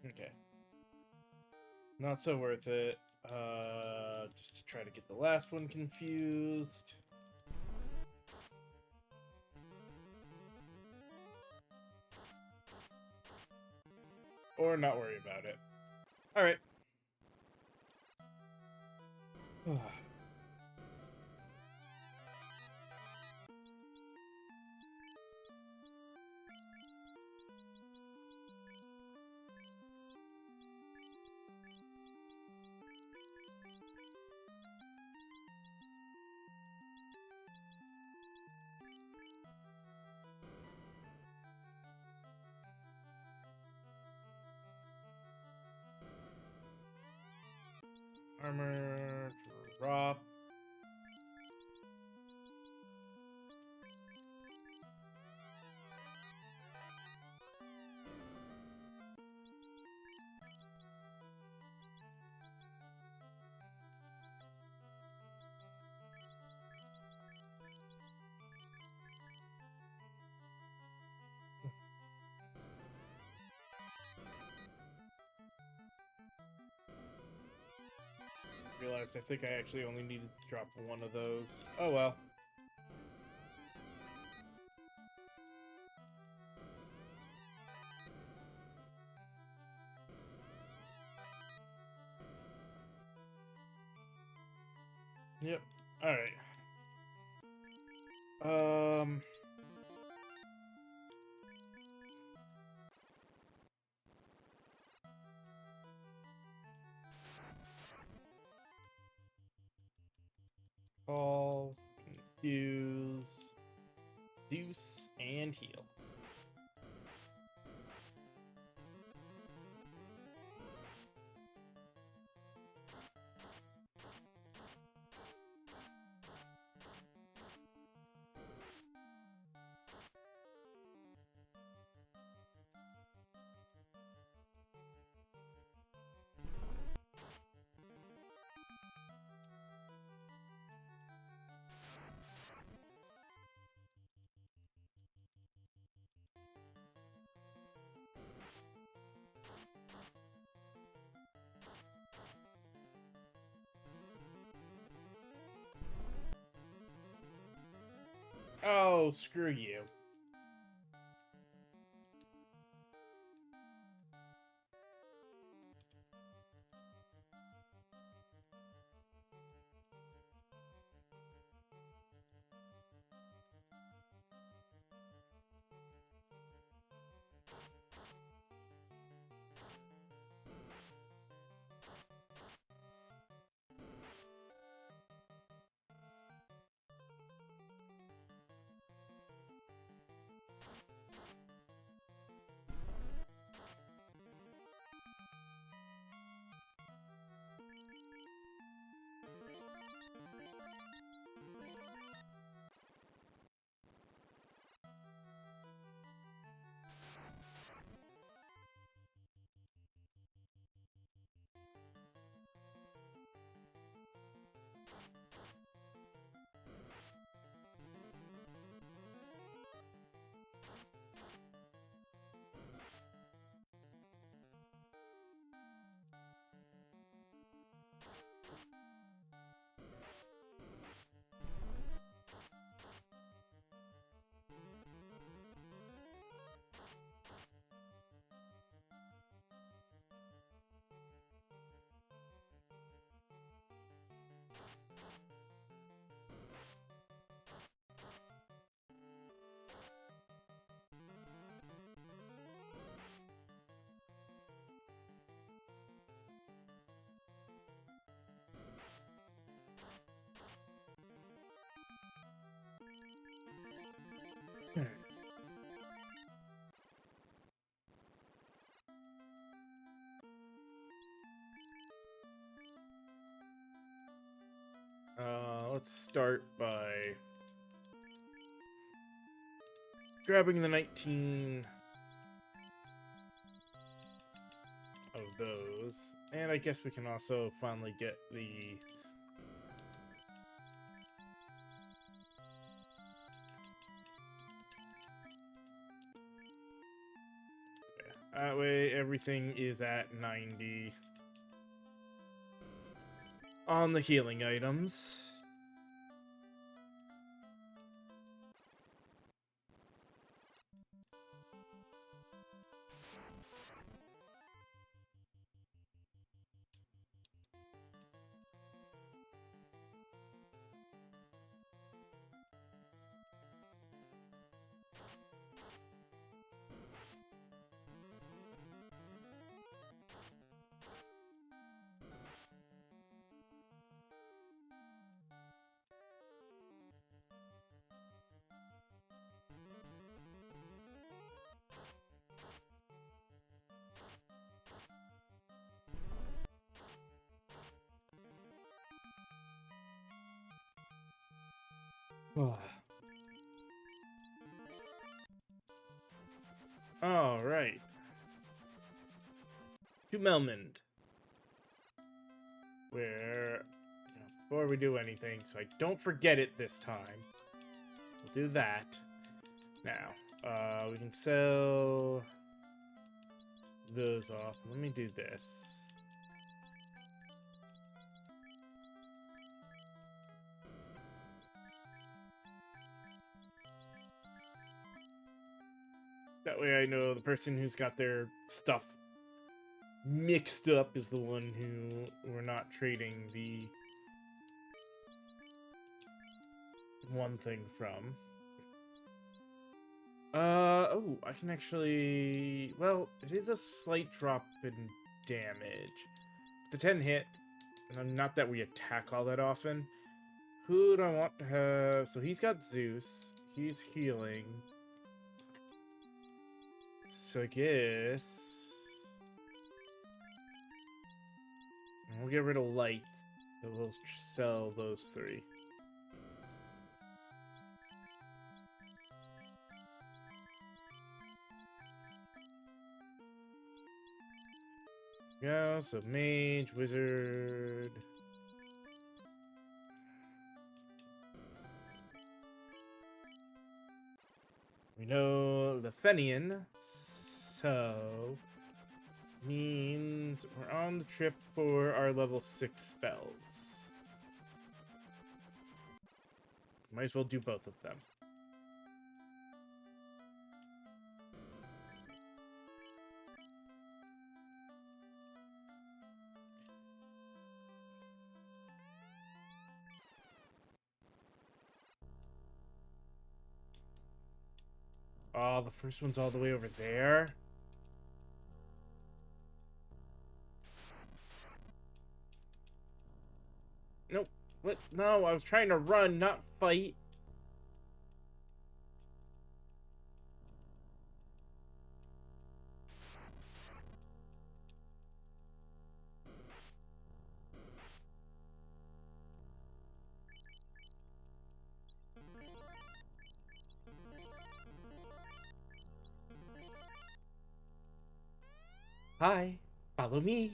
Okay. Not so worth it. Just to try to get the last one confused. or not worry about it. All right. Armor, drop. Realized I think I actually only needed to drop one of those. Oh well. Yep. All right. Call, confuse, deuce, and heal. Oh, screw you. Let's start by grabbing the 19 of those. And I guess we can also finally get the... That way everything is at 90 on the healing items. All right. To Melmond. Where, before we do anything, so I don't forget it this time, we'll do that. Now, we can sell those off. Let me do this. That way I know the person who's got their stuff mixed up is the one who we're not trading the one thing from. Oh, I can actually, well, it is a slight drop in damage. The 10 hit, and not that we attack all that often. Who do I want to have? So he's got Zeus. He's healing. So I guess we'll get rid of light. So we'll sell those 3. Go, so mage, wizard. We know the Fenian, so means we're on the trip for our level 6 spells. Might as well do both of them. Oh, the first one's all the way over there. Nope. What? No, I was trying to run, not fight. Hi, follow me.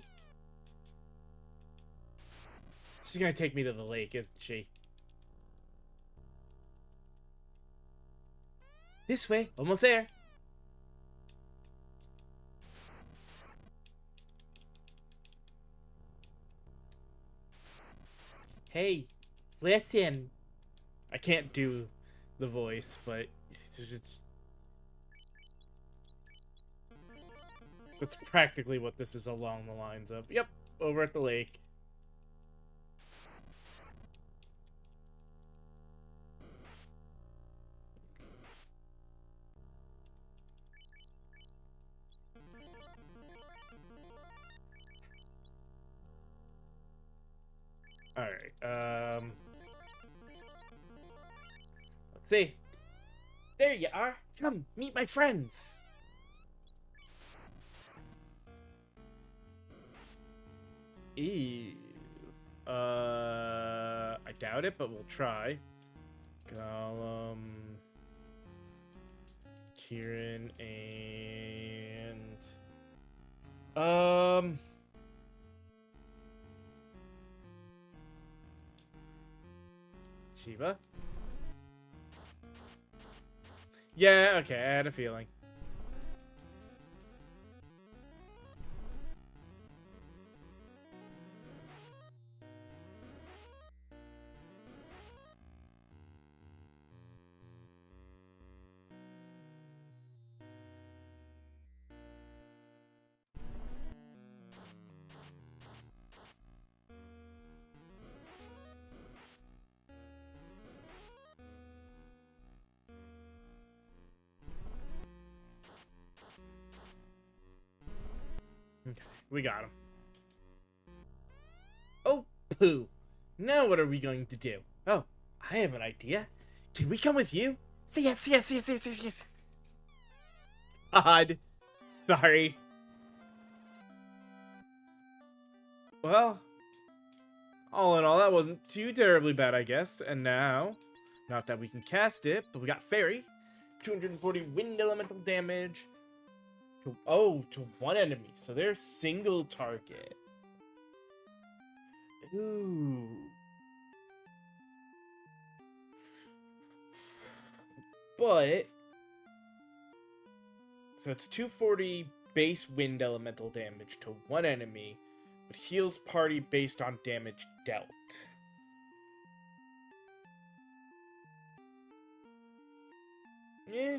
She's gonna take me to the lake, isn't she? This way, almost there. Hey, listen. I can't do the voice, but that's practically what this is along the lines of. Yep, over at the lake. Alright, let's see. There you are. Come, meet my friends. Ew. I doubt it, but we'll try. Gollum, Kieran, and Shiva. Yeah, okay, I had a feeling. Okay, we got him. Oh, poo. Now what are we going to do? Oh, I have an idea. Can we come with you? Say yes, yes, yes, yes, yes, yes. God. Sorry. Well, all in all, that wasn't too terribly bad, I guess. And now, Not that we can cast it, but we got Fairy. 240 wind elemental damage. To one enemy. So they're single target. Ooh. But so it's 240 base wind elemental damage to one enemy, but heals party based on damage dealt. Yeah.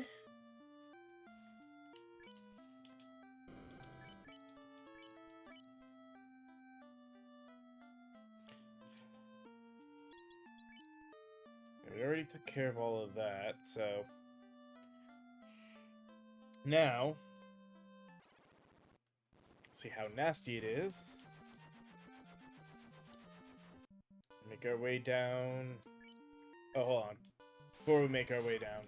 We already took care of all of that, so now see how nasty it is. Make our way down. Oh, hold on. Before we make our way down.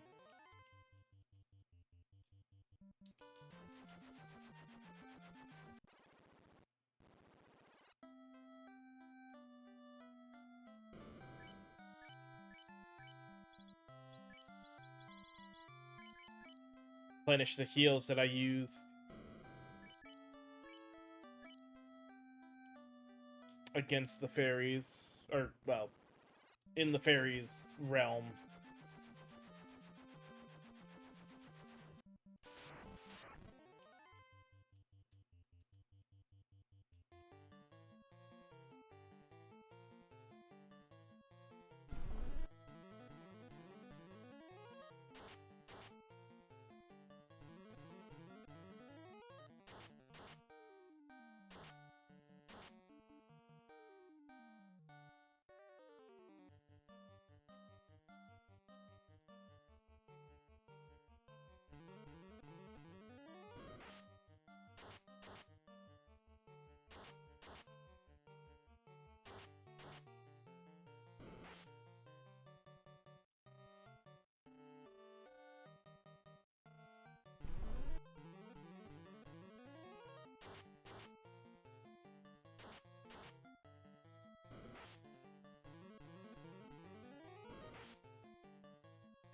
Replenish the heals that I used against the fairies, or, well, in the fairies' realm.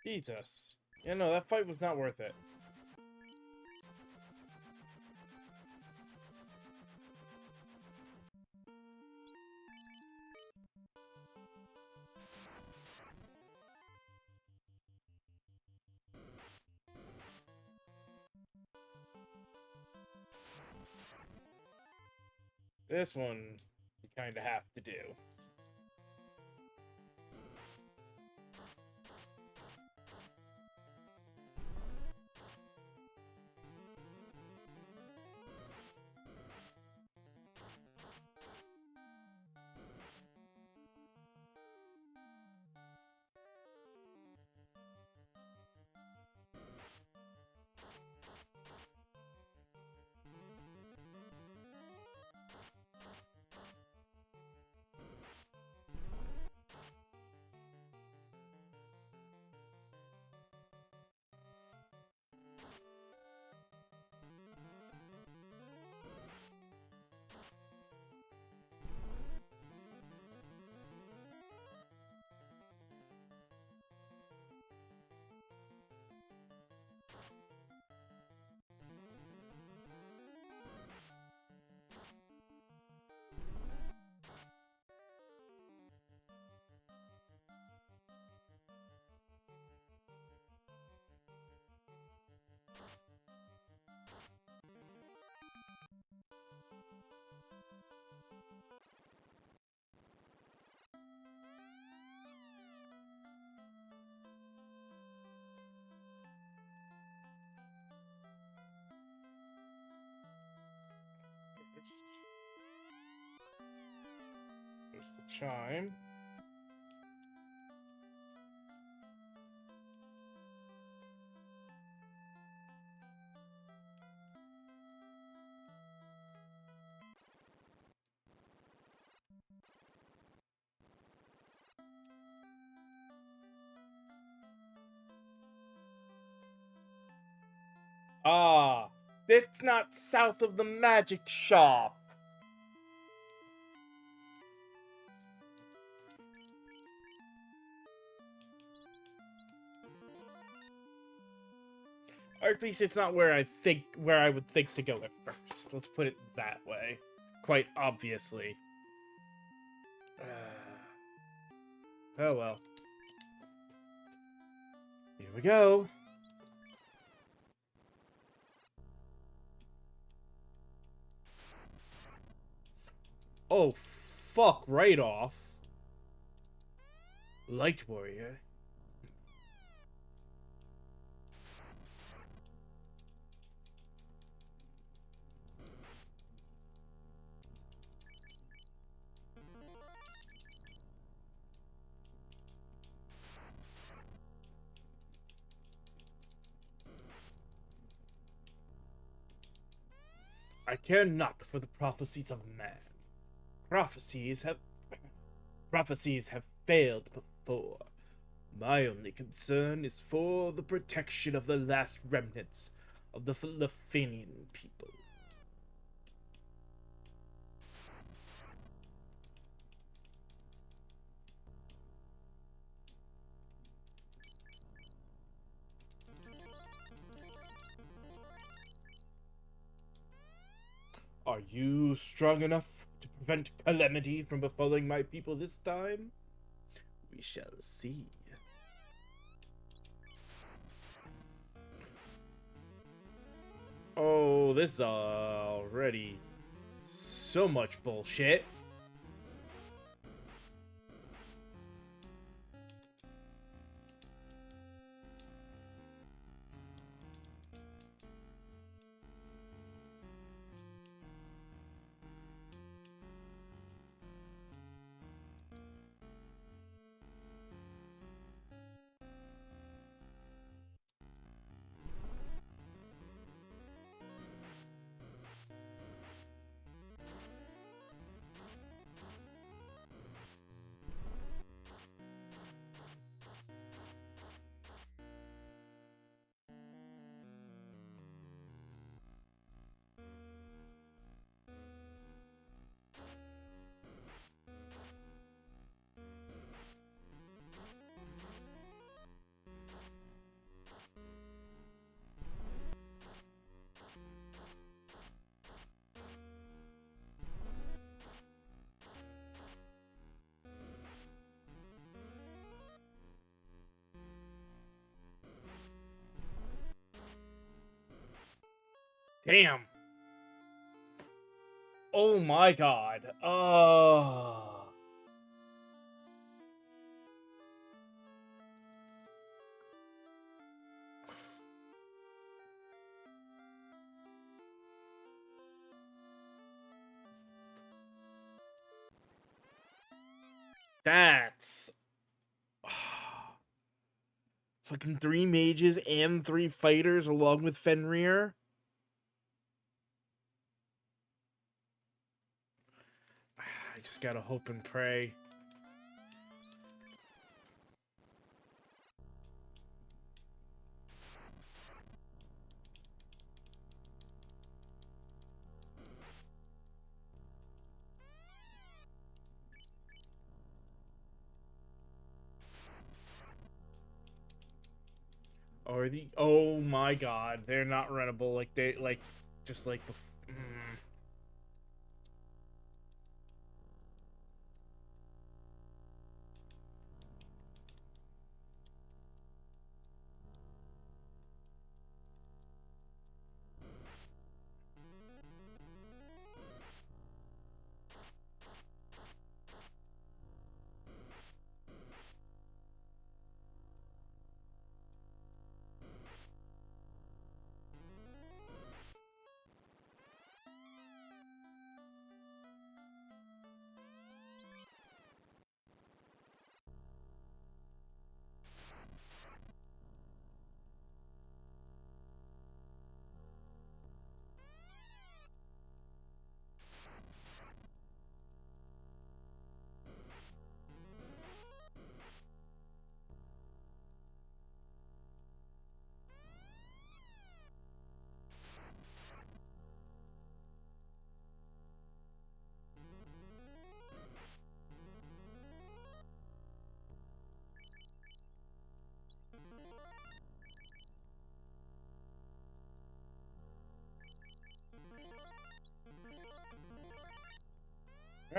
Jesus. Yeah, no, that fight was not worth it. This one, you kind of have to do. Here's the chime. Ah, it's not south of the magic shop. Or at least it's not where I would think to go at first. Let's put it that way. Quite obviously. Oh well. Here we go. Oh, fuck right off. Light Warrior. I care not for the prophecies of man. Prophecies have prophecies have failed before. My only concern is for the protection of the last remnants of the Philippinian people. Are you strong enough to prevent calamity from befalling my people this time? We shall see. Oh, this is already so much bullshit. Damn. Oh my god. That's fucking 3 mages and 3 fighters along with Fenrir. I just gotta hope and pray. Or the oh my god, they're not runnable like they like just like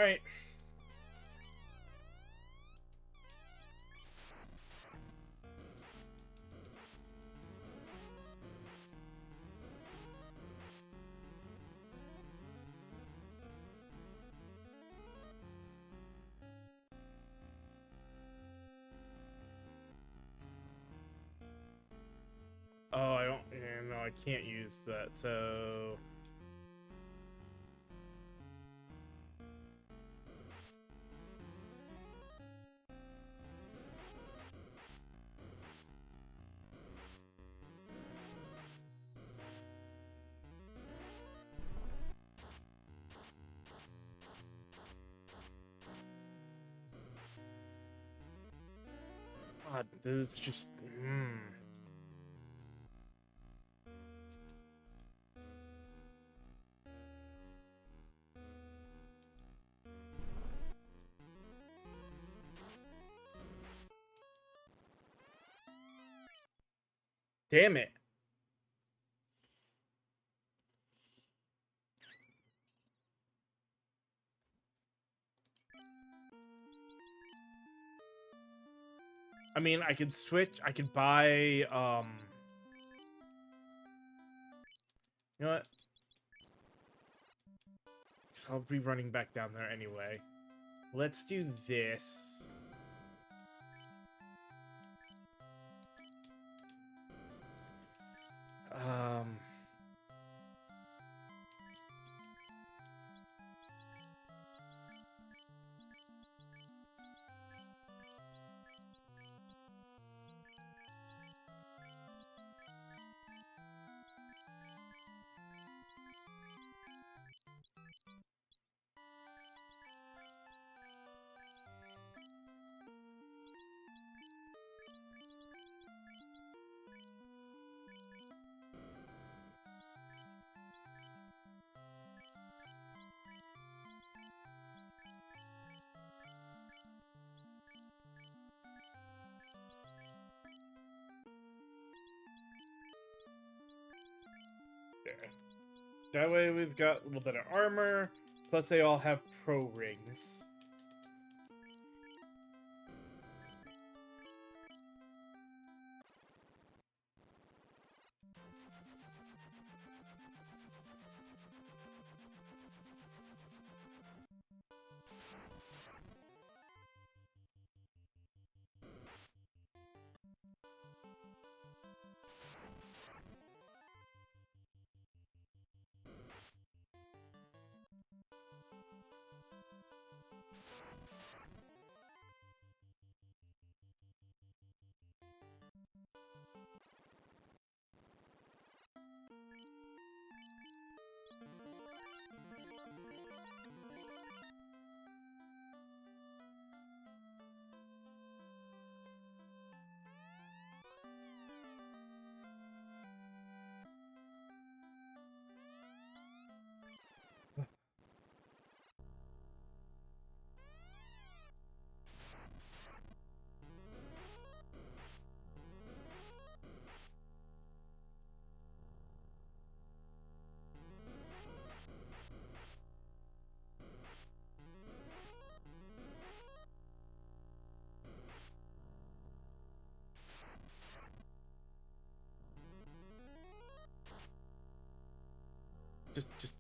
right. Oh, I don't. Yeah, no, I can't use that. So. God, those just. Damn it. I mean, I could switch. I could buy. You know what? So I'll be running back down there anyway. Let's do this. Um. That way we've got a little bit of armor, plus they all have pro rings. Just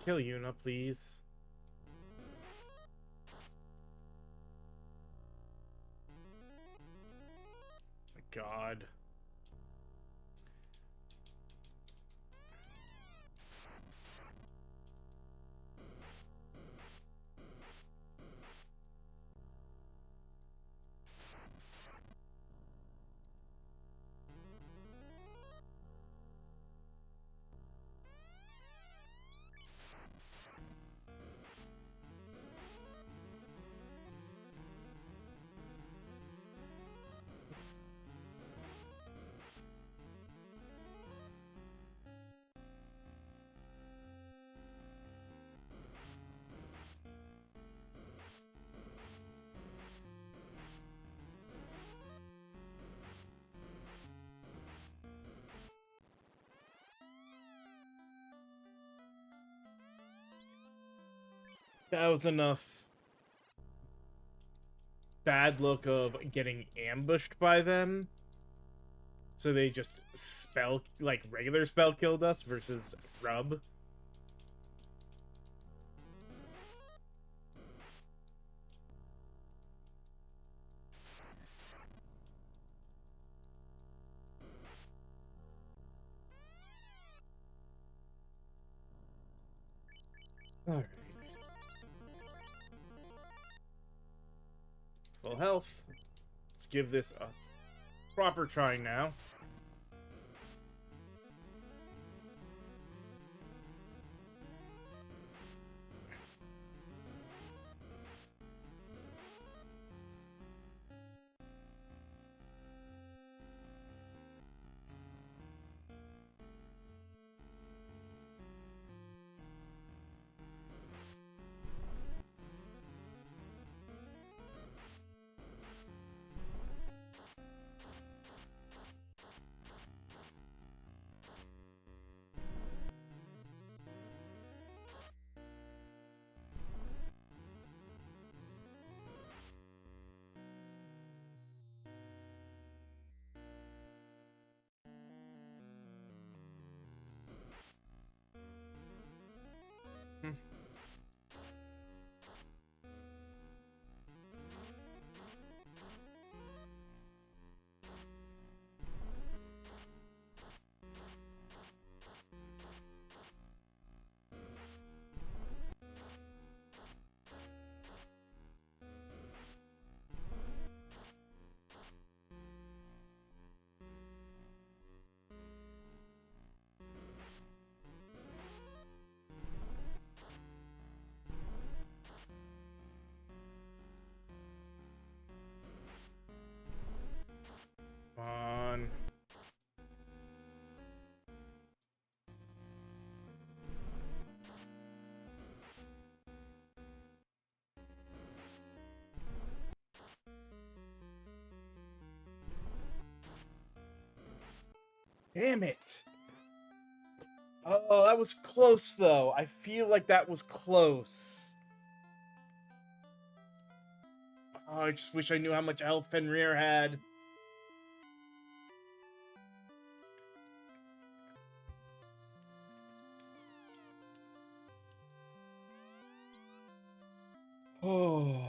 kill Yuna, please. My God. That was enough. bad look of getting ambushed by them. So they just spell, like, regular spell killed us versus rub. Alright. Full health. Let's give this a proper try now. Come on. Damn it. Oh, that was close, though. I feel like that was close. Oh, I just wish I knew how much health Fenrir had. Oh.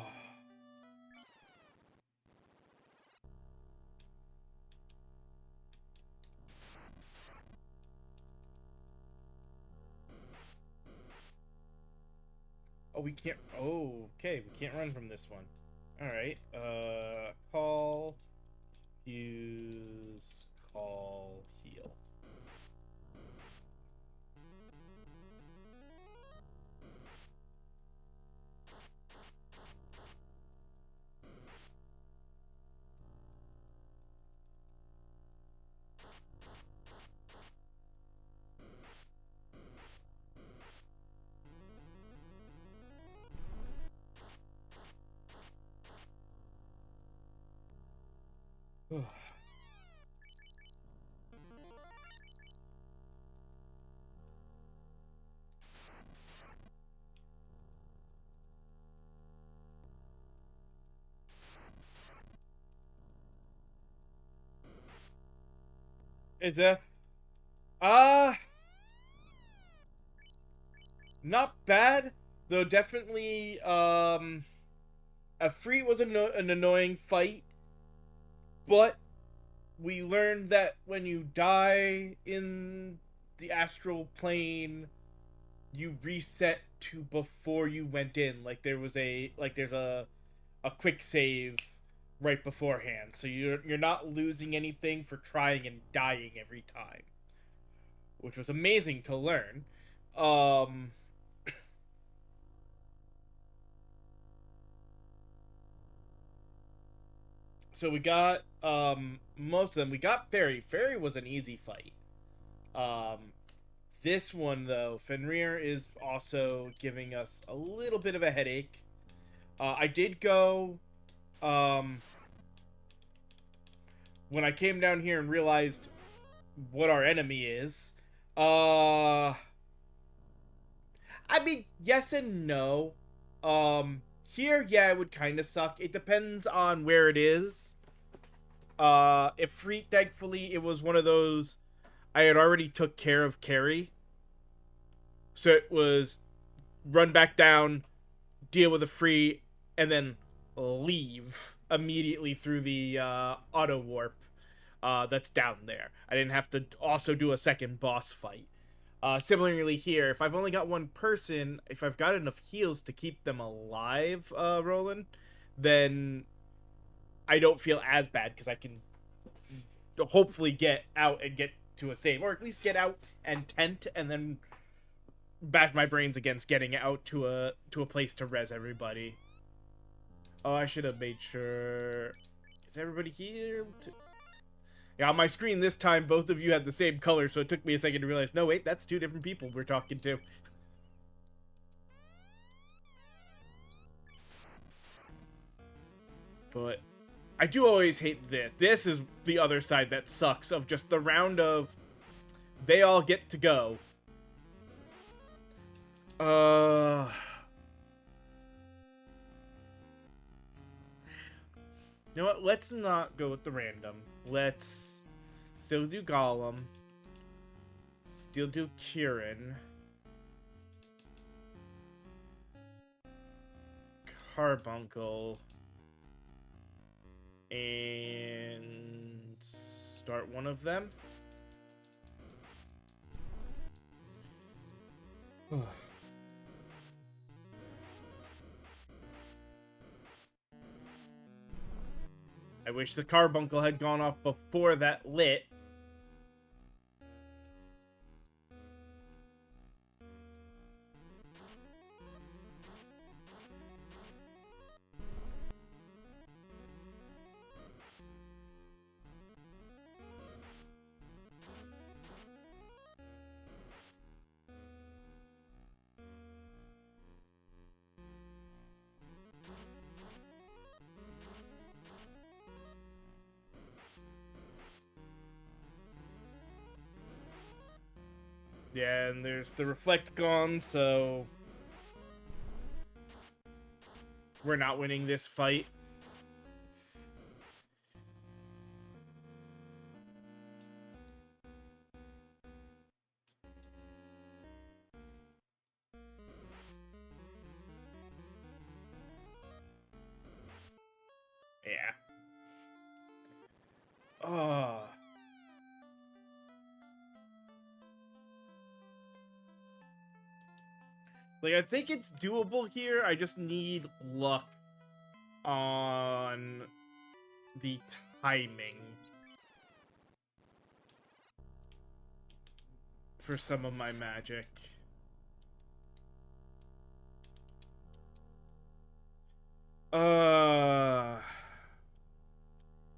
Oh, we can't. Oh, okay. We can't run from this one. All right. Call, use, call, heal. Is that? Uh, not bad, though. Definitely, a free was an annoying fight, but we learned that when you die in the astral plane, you reset to before you went in. Like there's a quick save right beforehand, so you're not losing anything for trying and dying every time, which was amazing to learn. Um, so we got most of them. We got Fairy. Fairy was an easy fight. Um, this one though, Fenrir is also giving us a little bit of a headache. I did go um when I came down here and realized what our enemy is. I mean, yes and no. Um Here, yeah, it would kind of suck. It depends on where it is. If free, thankfully, it was one of those I had already took care of carry. So it was run back down, deal with a free, and then leave immediately through the auto warp that's down there. I didn't have to also do a second boss fight. Similarly here, if I've only got one person, if I've got enough heals to keep them alive, Roland, then I don't feel as bad because I can hopefully get out and get to a save, or at least get out and tent, and then bash my brains against getting out to a place to res everybody. Oh, I should have made sure. Is everybody here? Yeah, on my screen this time, both of you had the same color, so it took me a second to realize, no, wait, that's two different people we're talking to. But I do always hate this. This is the other side that sucks of just the round of they all get to go. You know what? Let's not go with the random. Let's still do Gollum. Still do Kieran. Carbuncle. And start one of them. I wish the carbuncle had gone off before that lit. Yeah, and there's the reflect gone, so we're not winning this fight. Yeah. Oh. Like, I think it's doable here. I just need luck on the timing for some of my magic.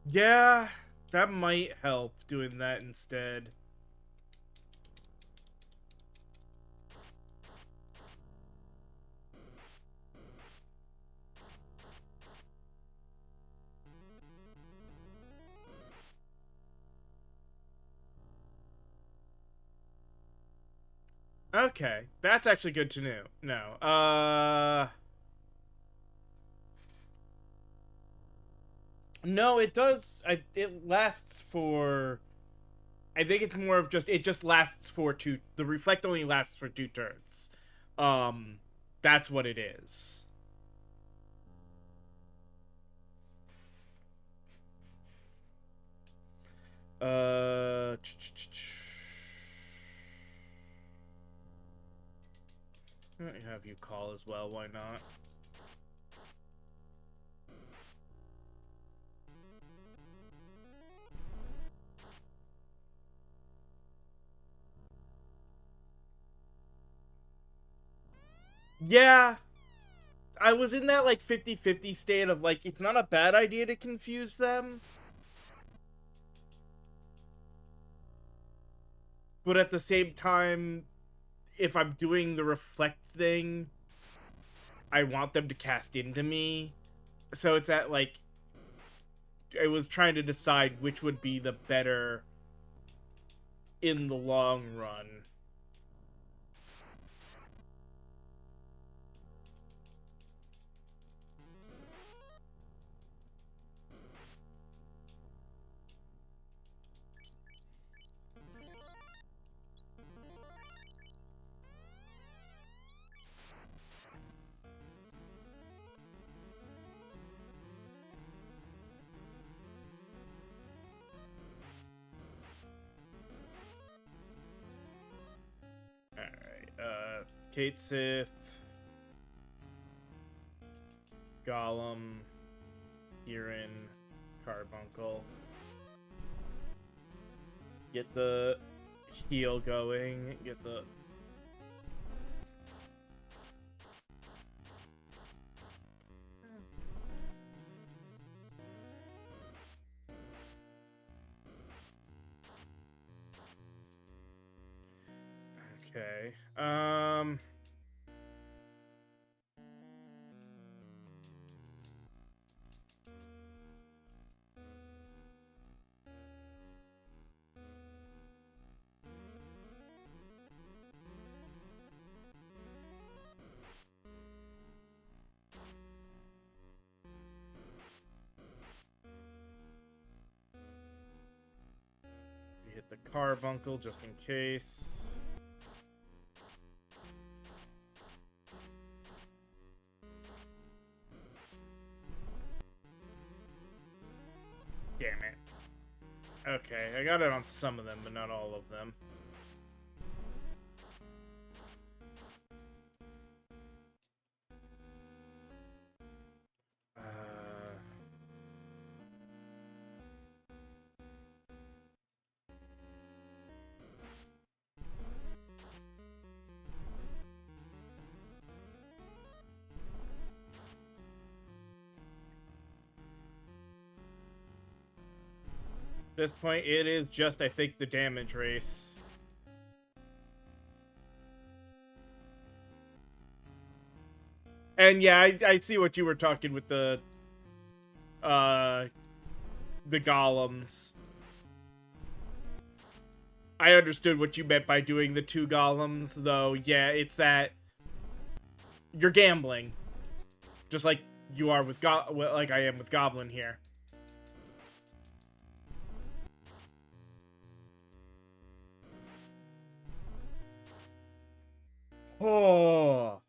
Yeah, that might help doing that instead. Okay, that's actually good to know. No, no, it does. It lasts for. I think it's more of just it just lasts for two. The reflect only lasts for 2 turns. Um, that's what it is. Uh. Let me have you call as well. Why not? Yeah, I was in that like 50-50 state of like it's not a bad idea to confuse them, but at the same time, if I'm doing the reflect thing, I want them to cast into me. So it's at like I was trying to decide which would be the better in the long run. Kate Sith, Gollum, Kieran, Carbuncle. Get the heal going. Get the... Okay. We hit the Carbuncle just in case. Damn it. Okay, I got it on some of them, but not all of them. At this point, it is just, I think, the damage race. And yeah, I see what you were talking with the golems. I understood what you meant by doing the 2 golems, though. Yeah, it's that you're gambling, just like you are with like I am with Goblin here. Oh.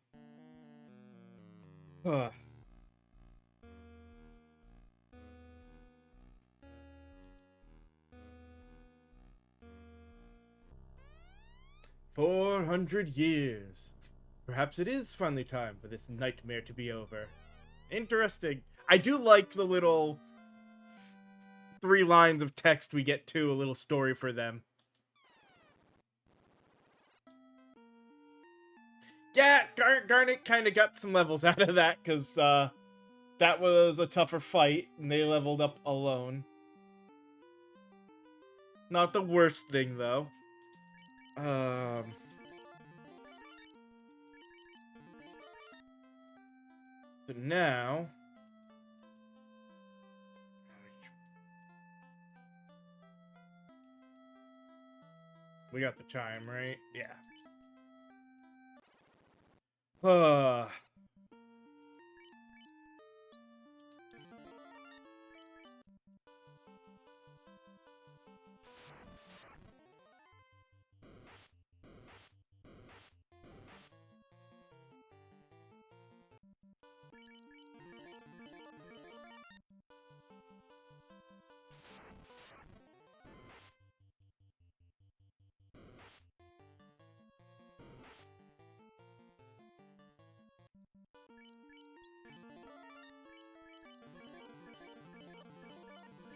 400 years. Perhaps it is finally time for this nightmare to be over. Interesting. I do like the little 3 lines of text we get too, a little story for them. Yeah, Garnet kind of got some levels out of that, because that was a tougher fight, and they leveled up alone. Not the worst thing, though. So now... we got the chime, right? Yeah.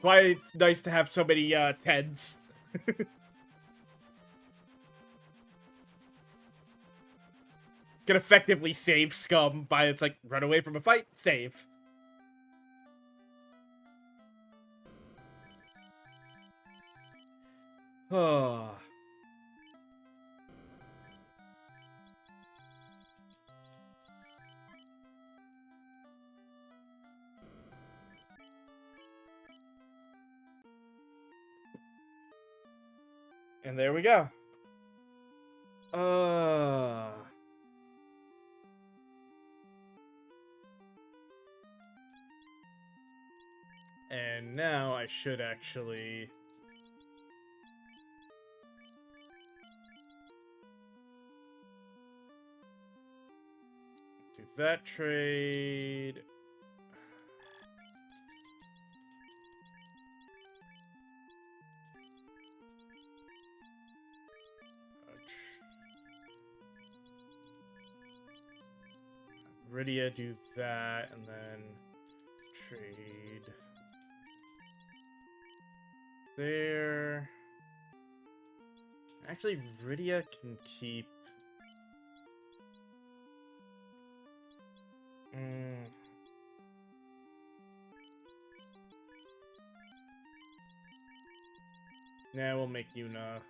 Why it's nice to have so many 10s. Can effectively save Scum by it's like run away from a fight, save. Oh. And there we go. And now I should actually... do that trade. Rydia do that, and then trade there. Actually, Rydia can keep... Nah, we'll make Yuna.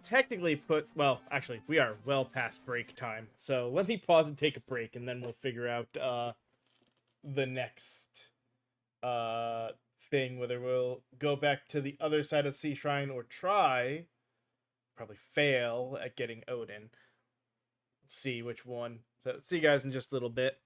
Technically well, actually, we are well past break time. So let me pause and take a break, and then we'll figure out the next thing, whether we'll go back to the other side of Sea Shrine or probably fail at getting Odin. See which one. So see you guys in just a little bit.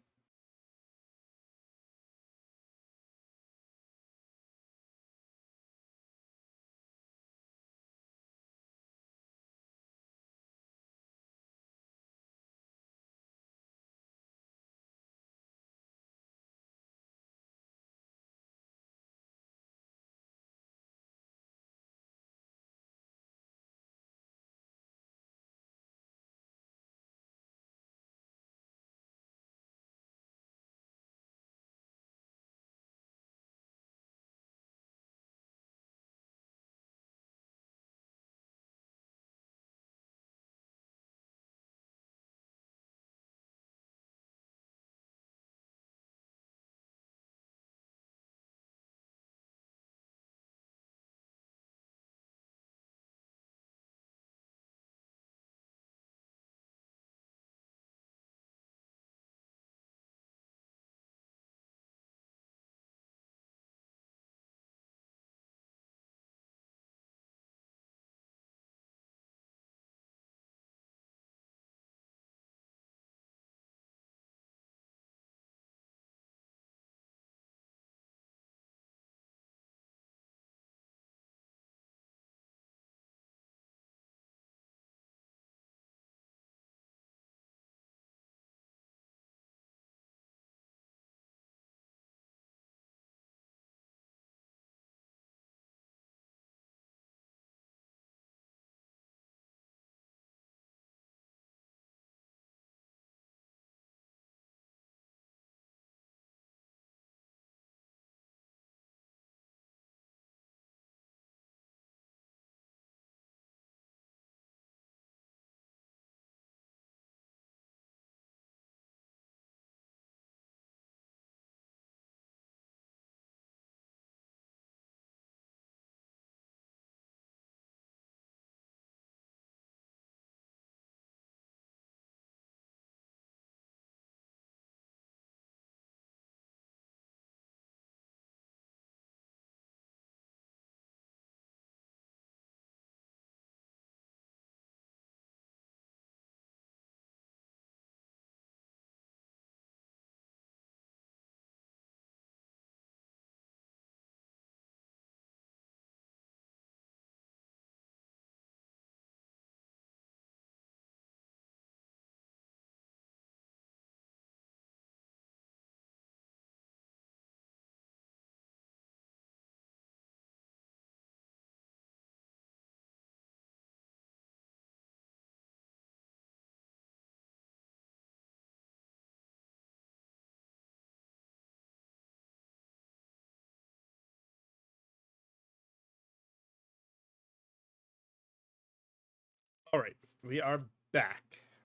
All right, we are back.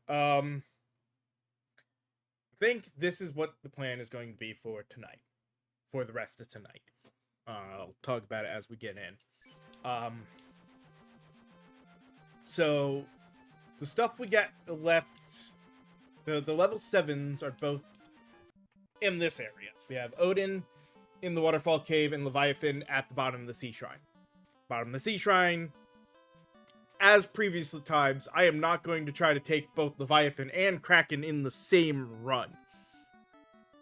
I think this is what the plan is going to be for tonight, for the rest of tonight. I'll talk about it as we get in. So the stuff we got left, the level 7s are both in this area. We have Odin in the Waterfall Cave and Leviathan at the bottom of the Sea Shrine. Bottom of the Sea Shrine, as previous times, I am not going to try to take both Leviathan and Kraken in the same run.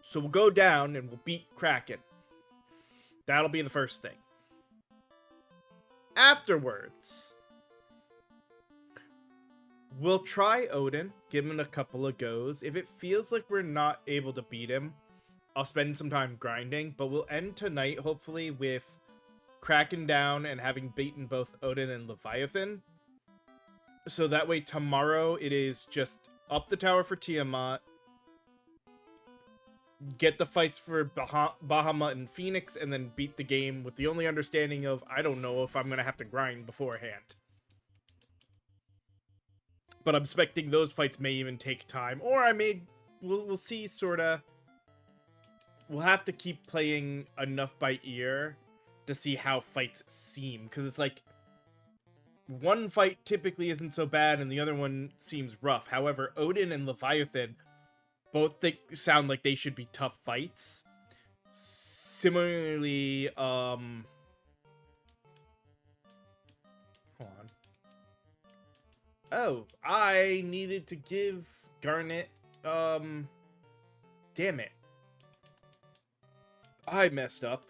So we'll go down and we'll beat Kraken. That'll be the first thing. Afterwards, We'll try Odin, give him a couple of goes. If it feels like we're not able to beat him, I'll spend some time grinding, but we'll end tonight, hopefully, with cracking down and having beaten both Odin and Leviathan. So that way, tomorrow, it is just up the tower for Tiamat, get the fights for Bahamut and Phoenix, and then beat the game with the only understanding of, I don't know if I'm going to have to grind beforehand. But I'm expecting those fights may even take time. Or we'll see, sorta. We'll have to keep playing enough by ear to see how fights seem. Because it's like, one fight typically isn't so bad and the other one seems rough. However, Odin and Leviathan both sound like they should be tough fights. Similarly, hold on. Oh, I needed to give Garnet, damn it. I messed up.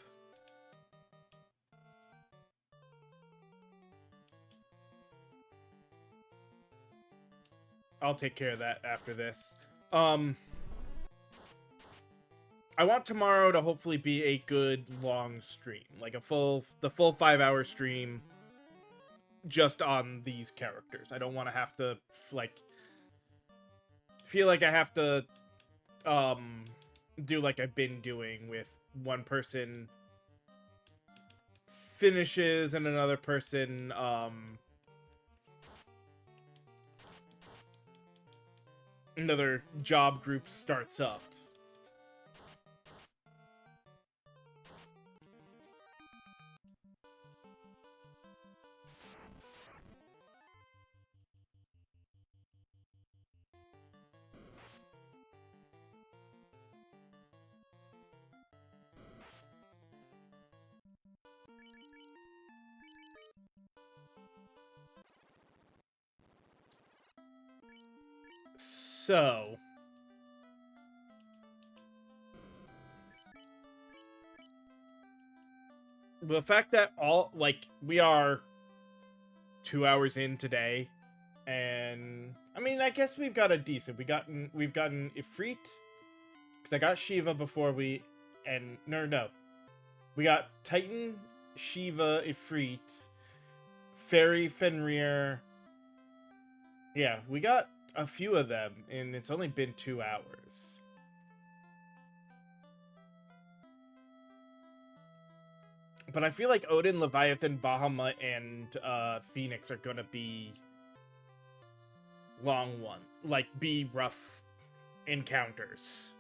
I'll take care of that after this. I want tomorrow to hopefully be a good long stream, like the full 5-hour stream just on these characters. I don't want to have to feel like I have to do like I've been doing with one person finishes and another person another job group starts up. So, the fact that we are 2 hours in today, and I mean, I guess we've got a decent. We've gotten Ifrit, because I got Shiva before we, and no, we got Titan, Shiva, Ifrit, Fairy, Fenrir. Yeah, we got a few of them, and it's only been 2 hours. But I feel like Odin, Leviathan, Bahamut, and Phoenix are gonna be be rough encounters.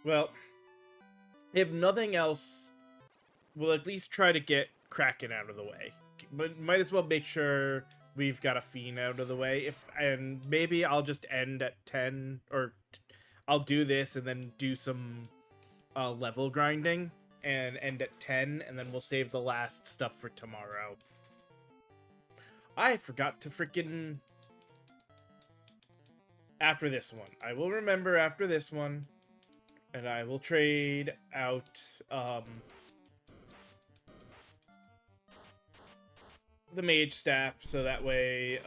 Well, if nothing else, we'll at least try to get Kraken out of the way. But might as well make sure we've got a Fiend out of the way. And maybe I'll just end at 10, or I'll do this and then do some level grinding and end at 10, and then we'll save the last stuff for tomorrow. I forgot to freaking... After this one. I will remember after this one. And I will trade out the mage staff, so that way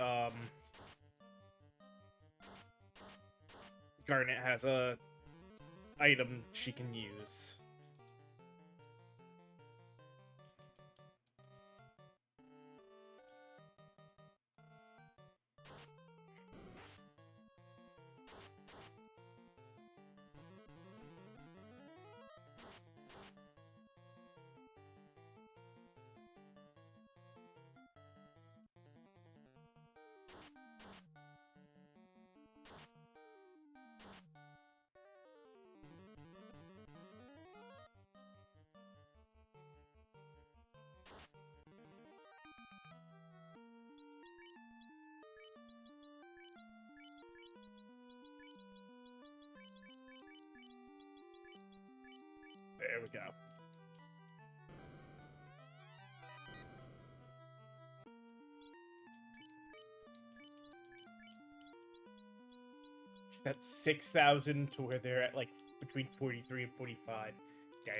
Garnet has a item she can use. There we go. That's 6,000 to where they're at like between 43 and 45. Damn.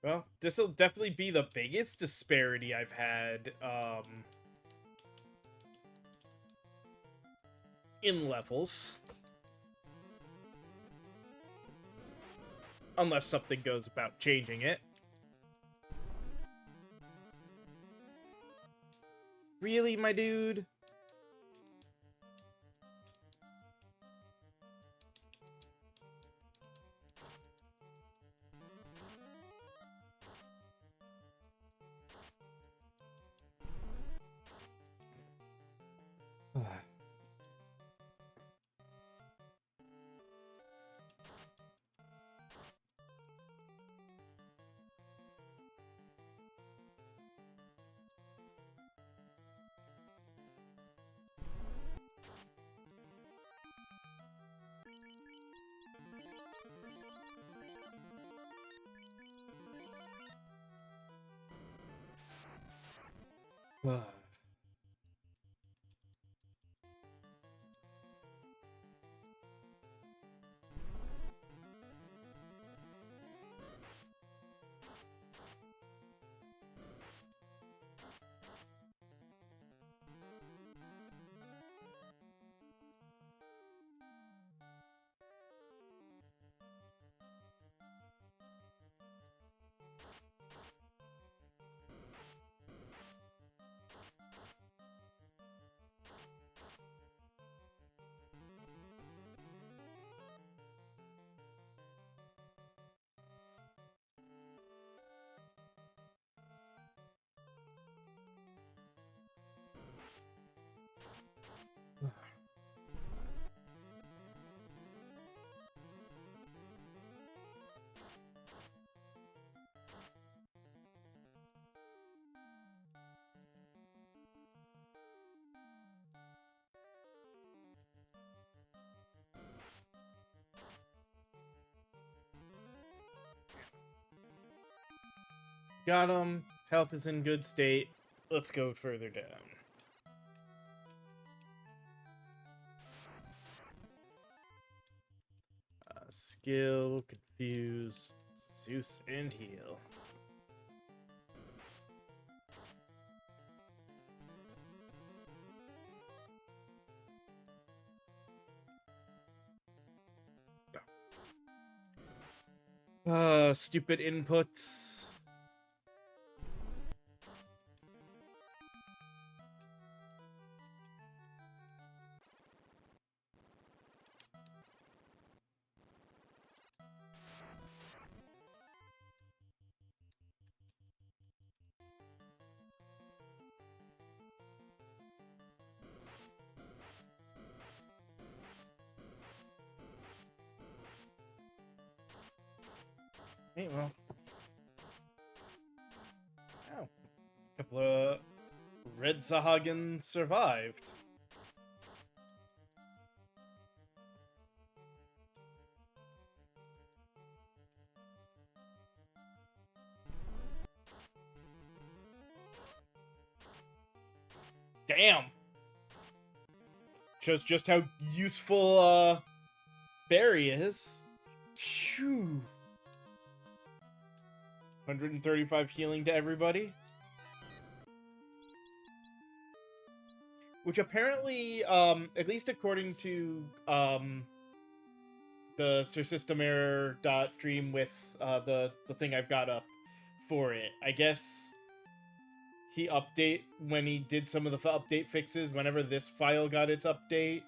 Well, this will definitely be the biggest disparity I've had in levels. Unless something goes about changing it. Really, my dude? Got him. Health is in good state. Let's go further down. Skill, confuse, Zeus, and heal. Stupid inputs. Hey, well. Oh. A couple of Red Sahagin survived. Damn. Shows just how useful Barry is. Choo. 135 healing to everybody. Which apparently, at least according to the Sir System Error dream with the thing I've got up for it, I guess when he did some of the update fixes, whenever this file got its update,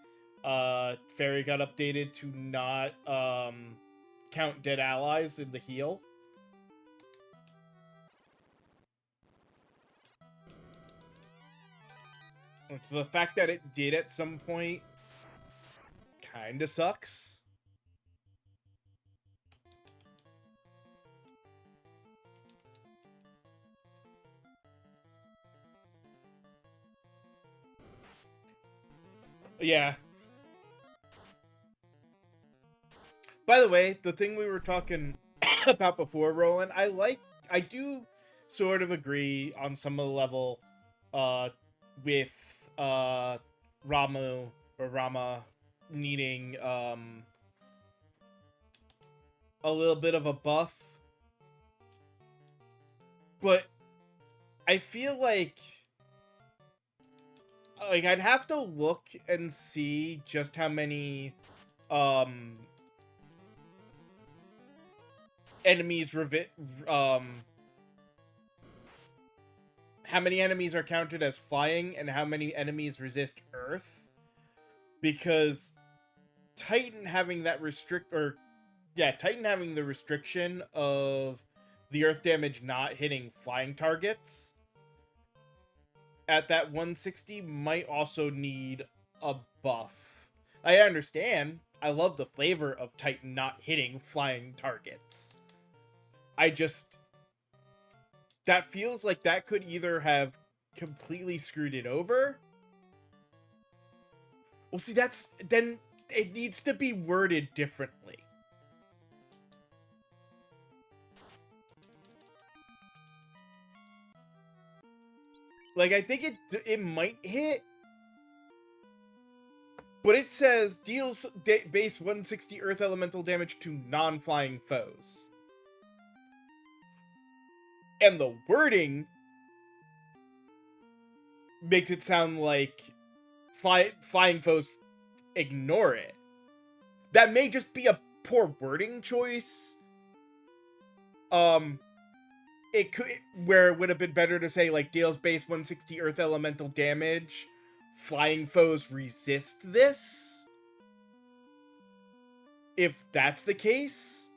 Fairy got updated to not count dead allies in the heal. So the fact that it did at some point kinda sucks. Yeah. By the way, the thing we were talking about before, Roland, I do sort of agree on some of the level with Rama needing a little bit of a buff. But I feel like I'd have to look and see just how many enemies how many enemies are counted as flying and how many enemies resist earth, because Titan having that Titan having the restriction of the earth damage not hitting flying targets at that 160 might also need a buff. I understand. I love the flavor of Titan not hitting flying targets. That feels like that could either have completely screwed it over. Well, see, then it needs to be worded differently. Like, I think it might hit, but it says deals base 160 earth elemental damage to non-flying foes. And the wording makes it sound like flying foes ignore it. That may just be a poor wording choice. It could, where it would have been better to say, like, deals base 160 earth elemental damage. Flying foes resist this. If that's the case.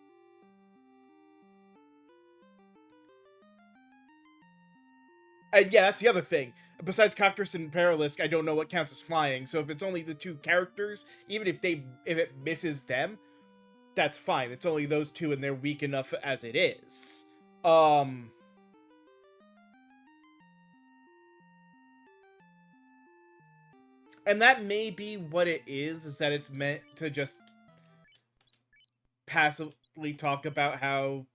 And yeah, that's the other thing. Besides Coctrus and Paralisk, I don't know what counts as flying. So if it's only the two characters, even if it misses them, that's fine. It's only those two and they're weak enough as it is. And that may be what it is that it's meant to just passively talk about how,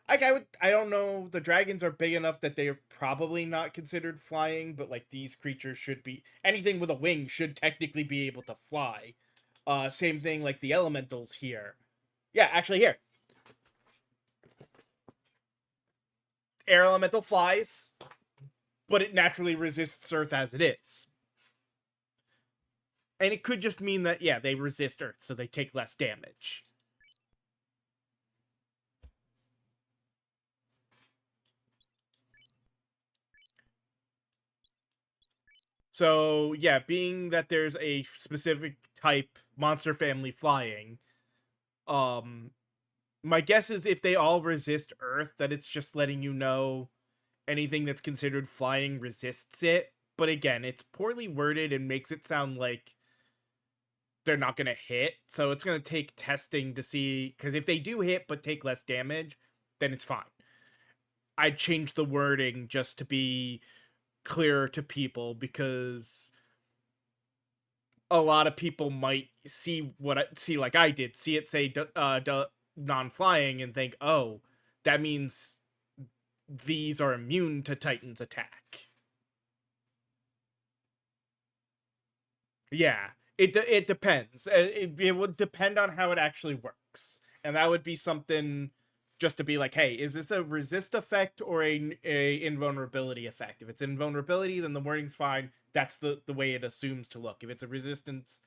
like, I don't know, the dragons are big enough that they're probably not considered flying, but, like, these creatures should be, anything with a wing should technically be able to fly. Same thing like the elementals here. Yeah, actually here. Air elemental flies, but it naturally resists earth as it is. And it could just mean that, yeah, they resist earth, so they take less damage. So, yeah, being that there's a specific type monster family flying, my guess is if they all resist earth, that it's just letting you know anything that's considered flying resists it. But again, it's poorly worded and makes it sound like they're not going to hit. So it's going to take testing to see, because if they do hit but take less damage, then it's fine. I'd change the wording just to be clearer to people, because a lot of people might see like I did, see it say non-flying and think, oh, that means these are immune to Titan's attack. Yeah, it depends. It would depend on how it actually works, and that would be something just to be like, hey, is this a resist effect or a invulnerability effect? If it's invulnerability, then the wording's fine. That's the way it assumes to look. If it's a resistance,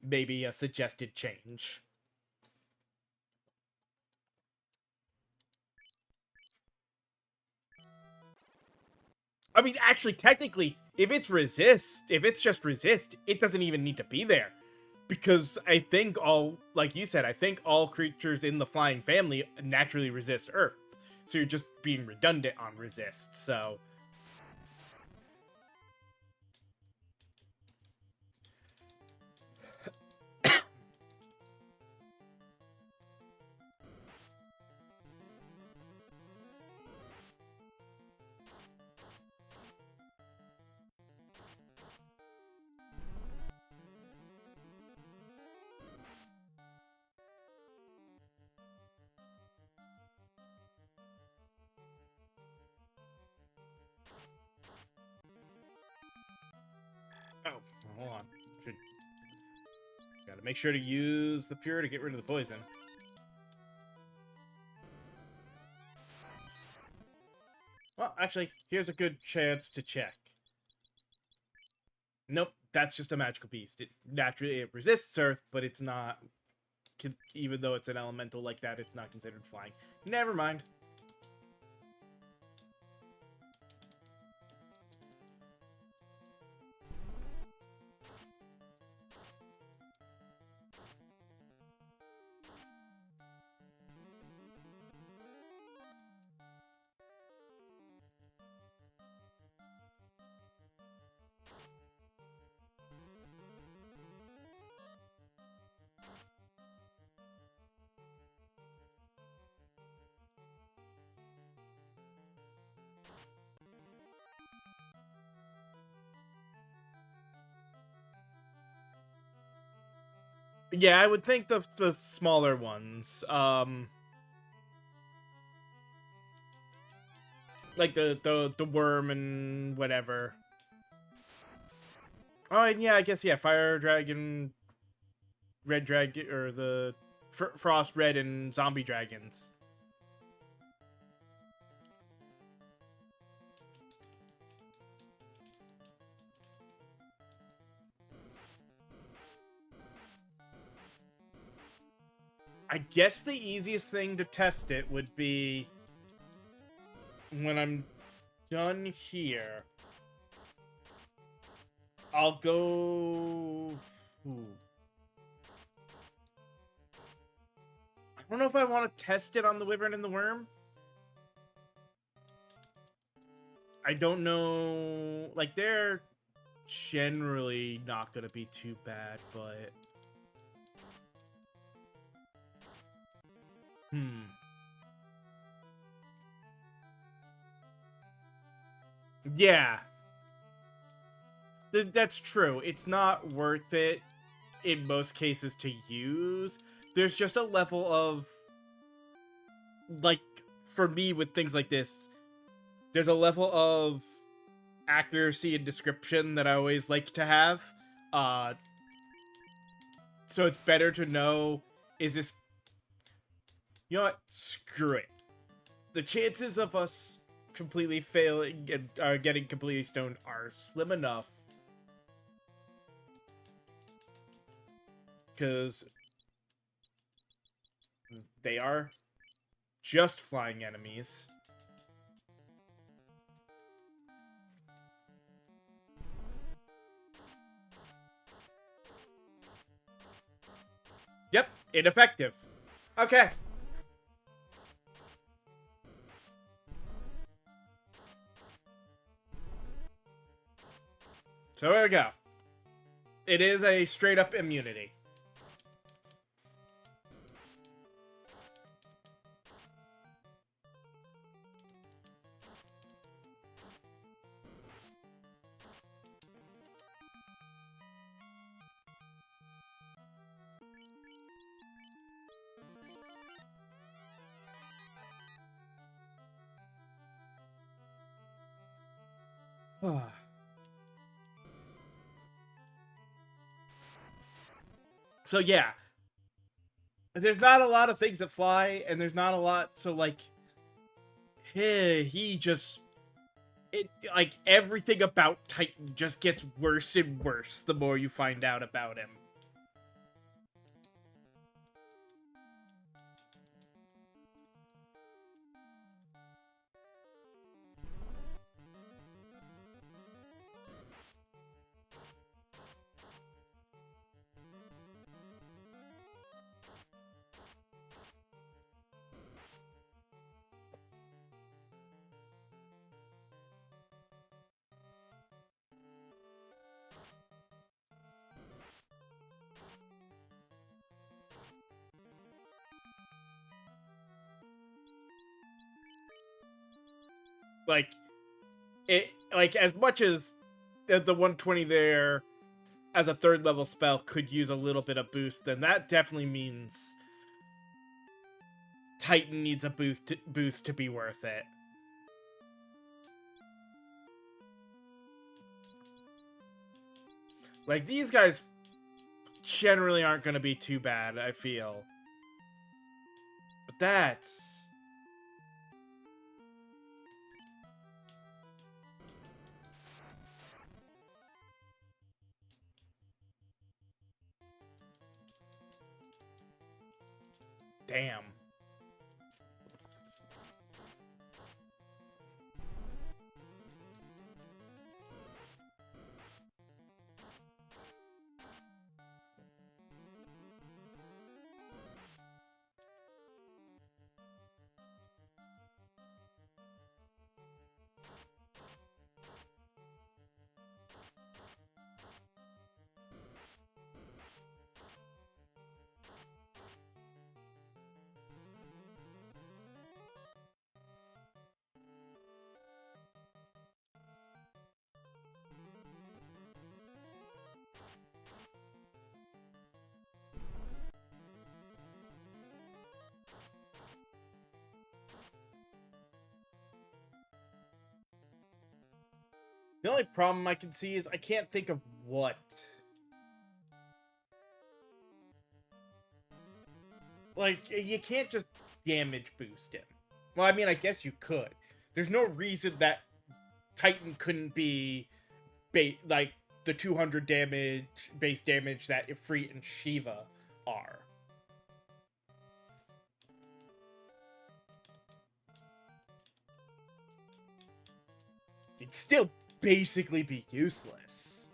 maybe a suggested change. I mean, actually, technically, if it's just resist, it doesn't even need to be there. Because I think like you said, I think all creatures in the flying family naturally resist earth. So you're just being redundant on resist, so... hold on. Gotta make sure to use the pure to get rid of the poison. Well, actually, here's a good chance to check. Nope, that's just a magical beast. It resists Earth, but it's not... Even though it's an elemental like that, it's not considered flying. Never mind. Yeah, I would think the smaller ones. Like the worm and whatever. Oh, and yeah, I guess, yeah, fire dragon, red dragon, or the frost red and zombie dragons. I guess the easiest thing to test it would be when I'm done here. I'll go... Ooh. I don't know if I want to test it on the wyvern and the worm. I don't know... Like, they're generally not going to be too bad, but... Yeah. That's true. It's not worth it in most cases to use. There's just a level of... Like, for me with things like this, there's a level of accuracy and description that I always like to have. So it's better to know, is this... You know what? Screw it. The chances of us completely failing and getting completely stoned are slim enough. Because they are just flying enemies. Yep, ineffective. Okay. So there we go. It is a straight up immunity. So yeah, there's not a lot of things that fly, and there's not a lot. So like, he just like everything about Titan just gets worse and worse the more you find out about him. Like, as much as the 120 there as a third level spell could use a little bit of boost, then that definitely means Titan needs a boost to be worth it. Like, these guys generally aren't going to be too bad, I feel. But that's... Damn. The only problem I can see is I can't think of what. Like, you can't just damage boost him. Well, I mean, I guess you could. There's no reason that Titan couldn't be like the 200 damage base damage that Ifrit and Shiva are. It'd still basically be useless.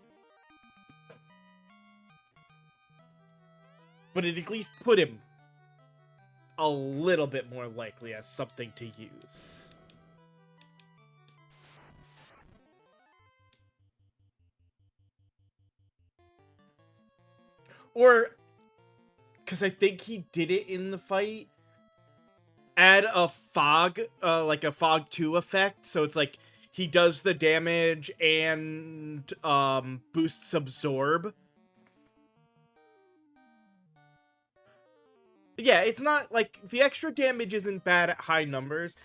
But it'd at least put him a little bit more likely as something to use. Or, because I think he did it in the fight, add a fog, like a fog 2 effect, so it's like he does the damage and boosts absorb. Yeah, it's not like the extra damage isn't bad at high numbers.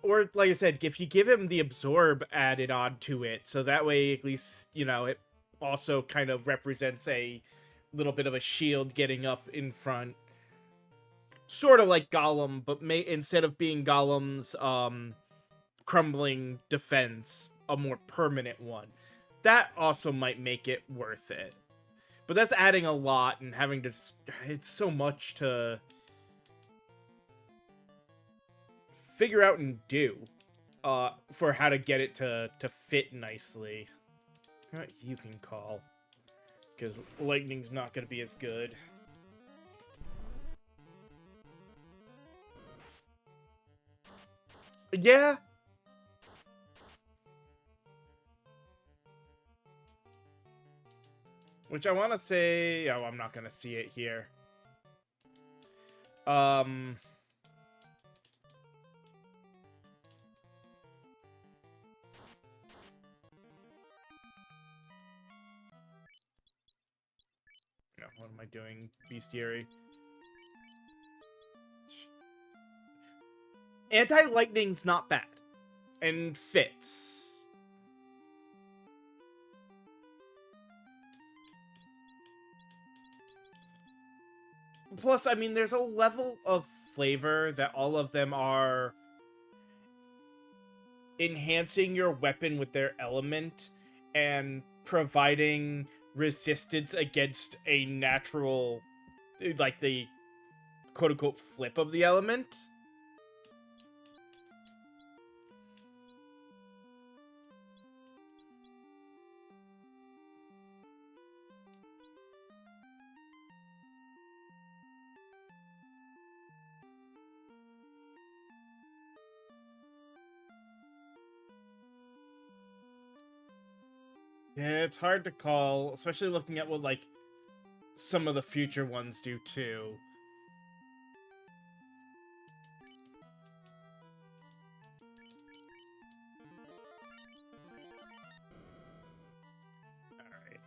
Or like I said, if you give him the absorb added on to it, so that way at least, you know, it also kind of represents a little bit of a shield getting up in front. Sort of like Gollum, but instead of being Gollum's crumbling defense, a more permanent one. That also might make it worth it. But that's adding a lot and having to... It's so much to figure out and do for how to get it to fit nicely. You can call. Because Lightning's not going to be as good. Yeah. Which I want to say... Oh, I'm not going to see it here. No, what am I doing? Bestiary. Anti-lightning's not bad. And fits. Plus, I mean, there's a level of flavor that all of them are enhancing your weapon with their element and providing resistance against a natural, like the quote-unquote flip of the element. Yeah, it's hard to call, especially looking at what, like, some of the future ones do, too.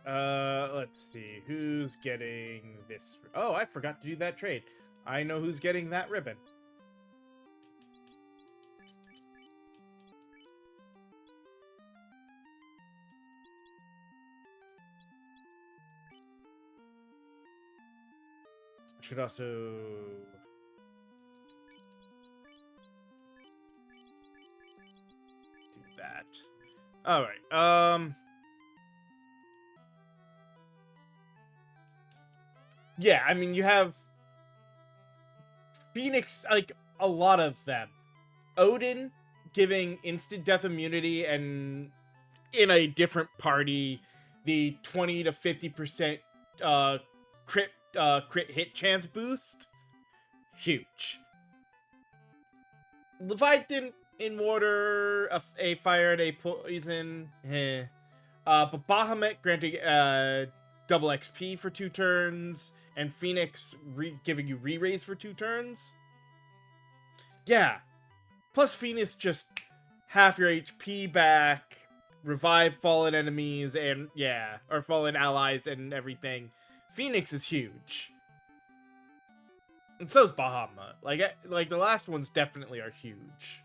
Alright, let's see. Who's getting this? Oh, I forgot to do that trade. I know who's getting that ribbon. should also do that. All right. Yeah, I mean, you have Phoenix, like, a lot of them. Odin giving instant death immunity, and in a different party, the 20 to 50% crit hit chance boost. Huge. Leviathan in water, a fire and a poison. But Bahamut granting double XP for 2 turns, and Phoenix giving you re-raise for 2 turns. Yeah. Plus Phoenix just half your HP back, revive fallen enemies, and yeah, or fallen allies and everything. Phoenix is huge. And so's Bahamut. Like the last ones definitely are huge.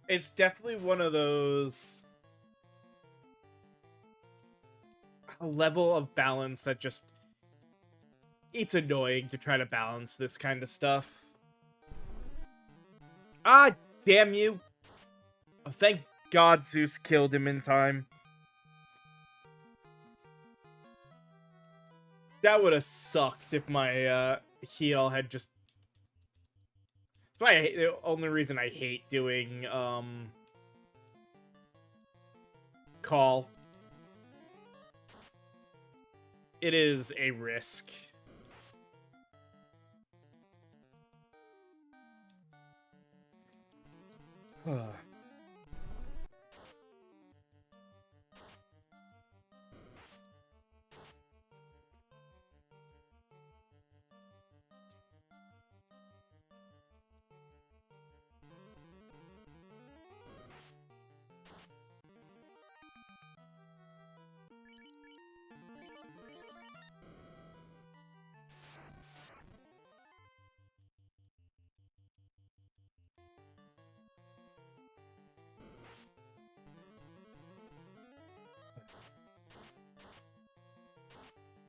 It's definitely one of those level of balance that just, it's annoying to try to balance this kind of stuff. Ah, damn you. Oh, thank God Zeus killed him in time. That would have sucked if my heal had just... That's why the only reason I hate doing call. It is a risk.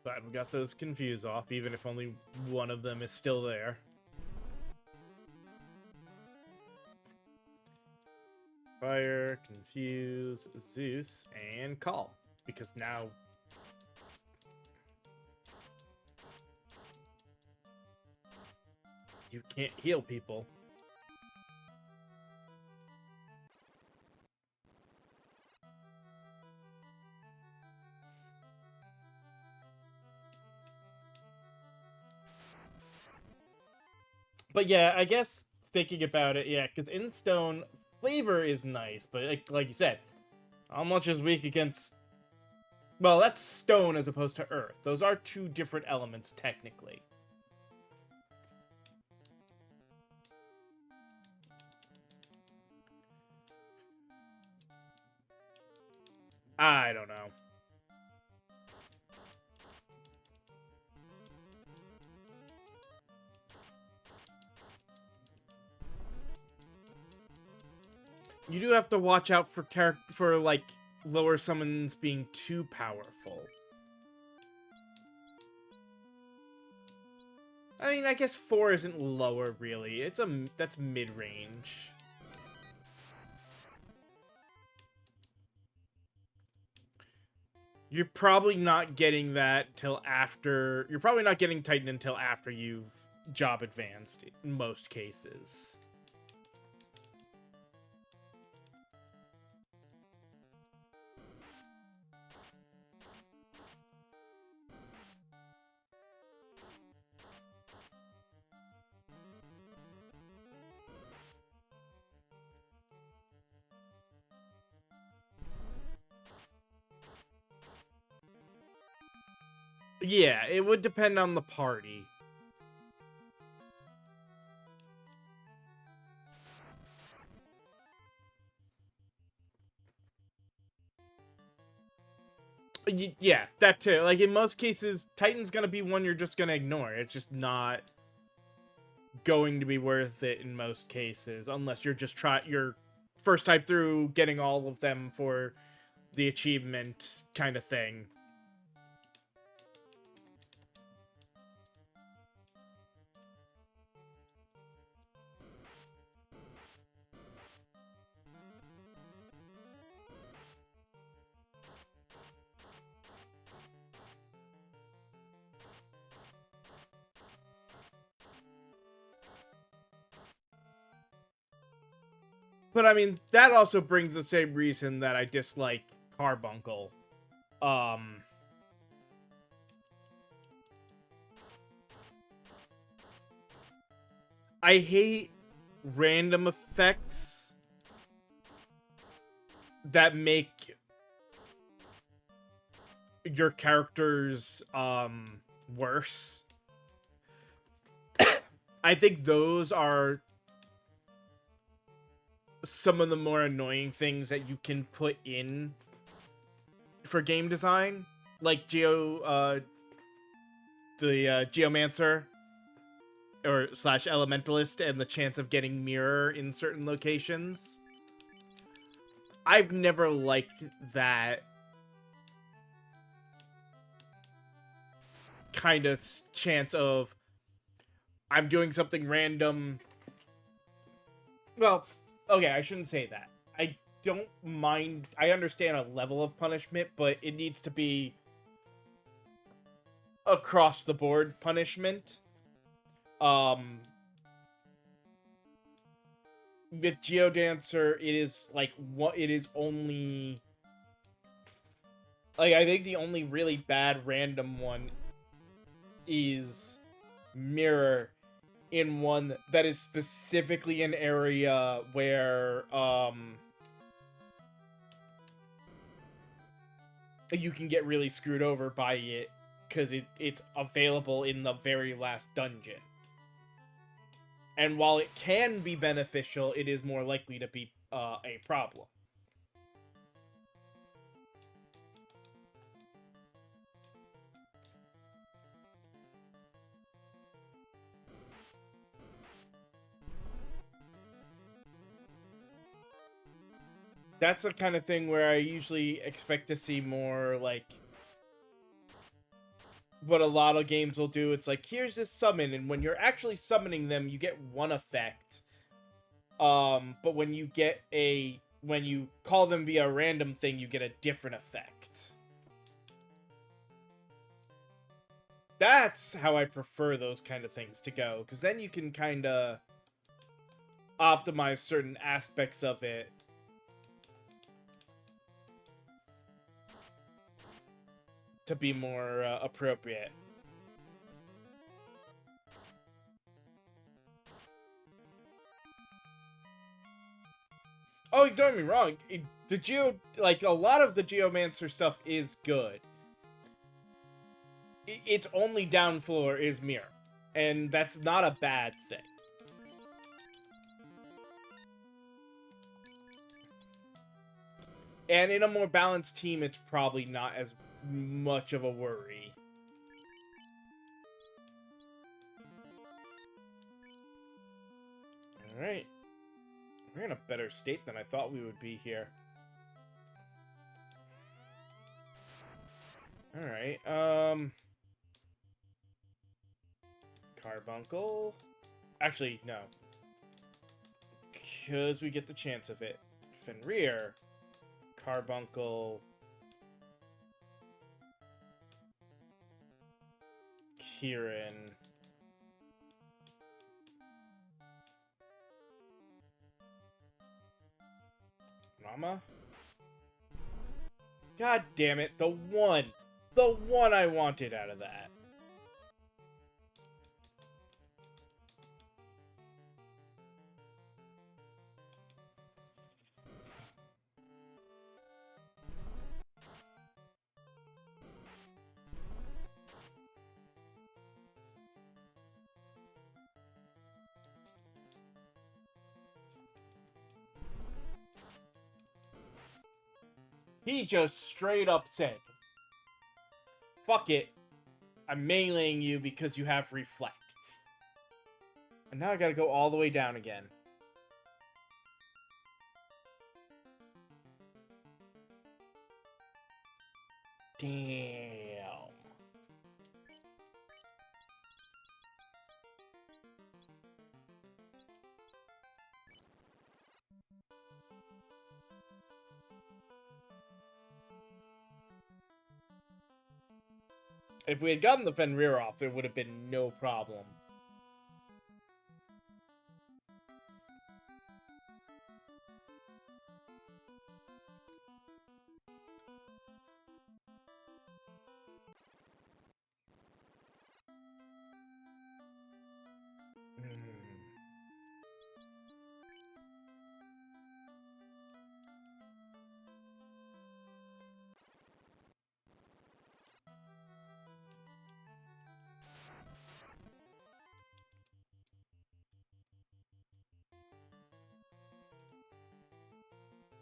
Glad we got those confused off, even if only one of them is still there. Fire, confuse, Zeus, and call. Because now... you can't heal people. But yeah, I guess thinking about it, yeah, because in stone, flavor is nice, but like you said, how much is weak against... Well, that's stone as opposed to earth. Those are 2 different elements, technically. I don't know. You do have to watch out for like lower summons being too powerful. I mean, I guess 4 isn't lower really. That's mid-range. You're probably not getting that till after... You're probably not getting Titan until after you've job advanced in most cases. Yeah, it would depend on the party. Yeah, that too. Like, in most cases, Titan's gonna be one you're just gonna ignore. It's just not going to be worth it in most cases, unless you're just your first type through getting all of them for the achievement kind of thing. But I mean, that also brings the same reason that I dislike Carbuncle. Um, I hate random effects that make your characters worse. I think those are some of the more annoying things that you can put in for game design, like the Geomancer or slash Elementalist and the chance of getting mirror in certain locations. I've never liked that kind of chance of I'm doing something random. Well, okay, I shouldn't say that. I don't mind. I understand a level of punishment, but it needs to be across the board punishment. With Geodancer, it is like what it is only. Like, I think the only really bad random one is Mirror, in one that is specifically an area where you can get really screwed over by it because it's available in the very last dungeon. And while it can be beneficial, it is more likely to be a problem. That's the kind of thing where I usually expect to see more, like, what a lot of games will do. It's like, here's this summon, and when you're actually summoning them, you get one effect. But when you call them via a random thing, you get a different effect. That's how I prefer those kind of things to go, because then you can kind of optimize certain aspects of it to be more appropriate. Oh, don't get me wrong. A lot of the Geomancer stuff is good. Its only down floor is Mirror, and that's not a bad thing. And in a more balanced team, it's probably not as much of a worry. Alright. We're in a better state than I thought we would be here. Alright, Carbuncle. Actually, no. Because we get the chance of it. Fenrir. Carbuncle. Kieran. Mama? God damn it, the one! The one I wanted out of that. He just straight up said, fuck it, I'm meleeing you because you have Reflect. And now I gotta go all the way down again. Damn. If we had gotten the Fenrir off, it would have been no problem.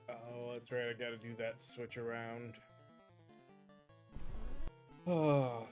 Oh, that's right, I gotta do that switch around. Oh.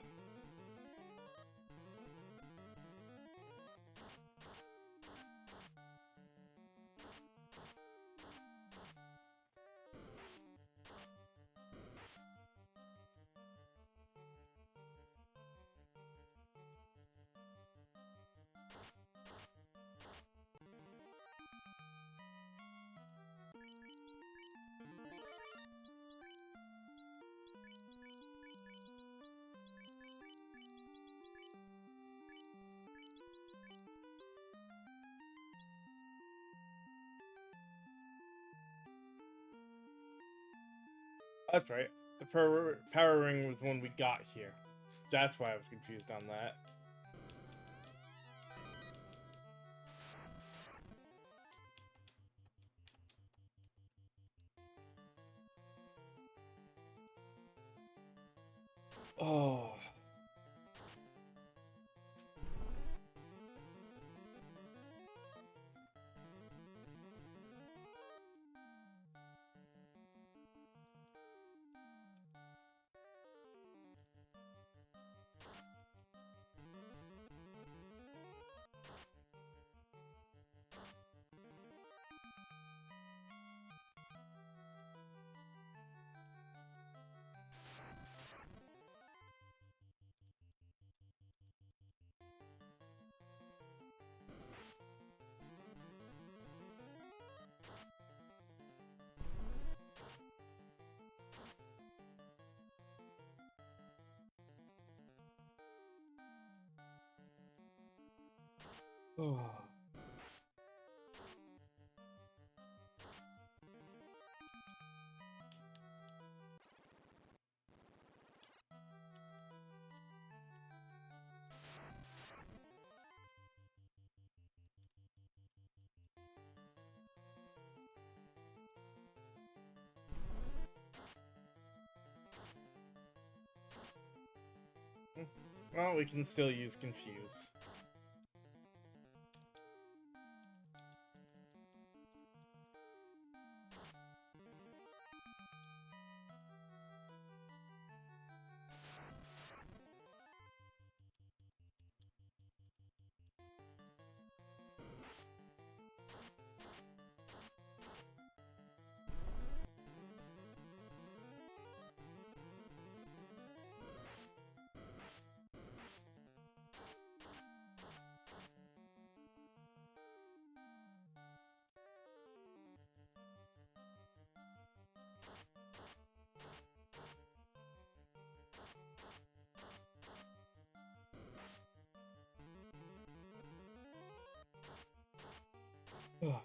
That's right. The power ring was when we got here. That's why I was confused on that. Oh. Oh. Well, we can still use Confuse. Oh.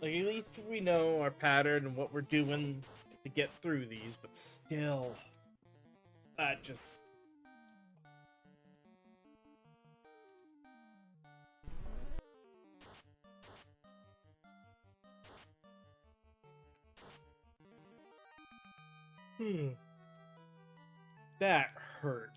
Like, at least we know our pattern and what we're doing to get through these, but still, that just... That hurt.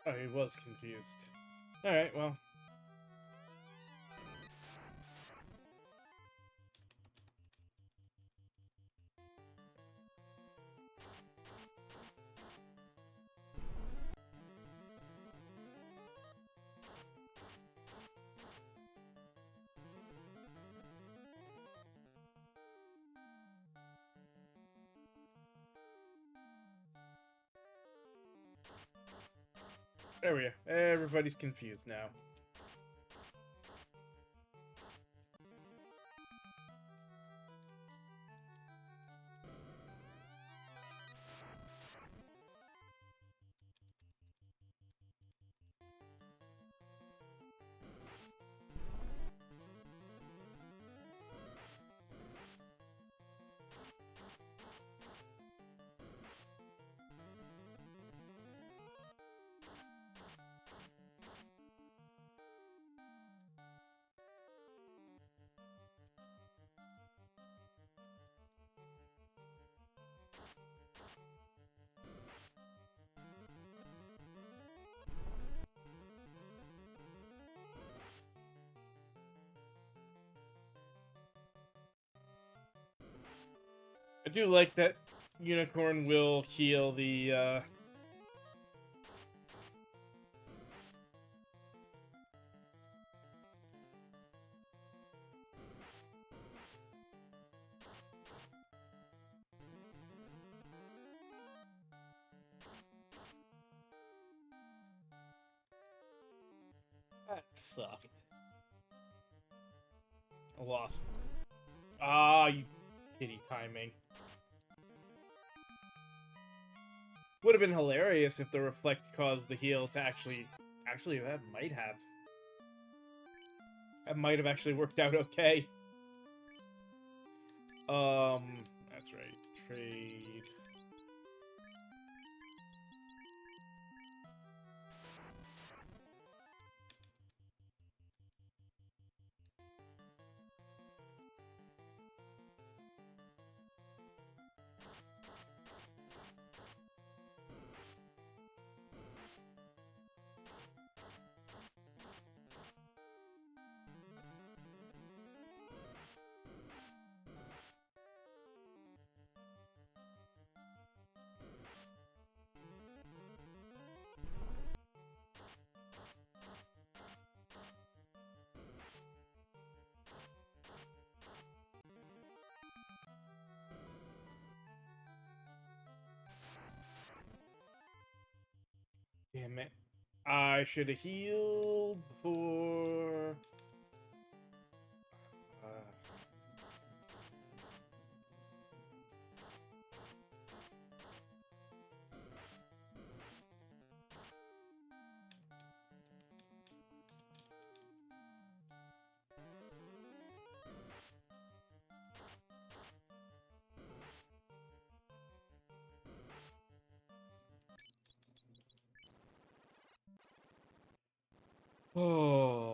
Oh, he was confused. Alright, well. There we go. Everybody's confused now. I do like that Unicorn will heal the, That sucked. I lost. Ah, you kitty timing. Would have been hilarious if the reflect caused the heal to actually that might have. That might have actually worked out okay. That's right. Trade. Damn it. I should have healed before... Oh.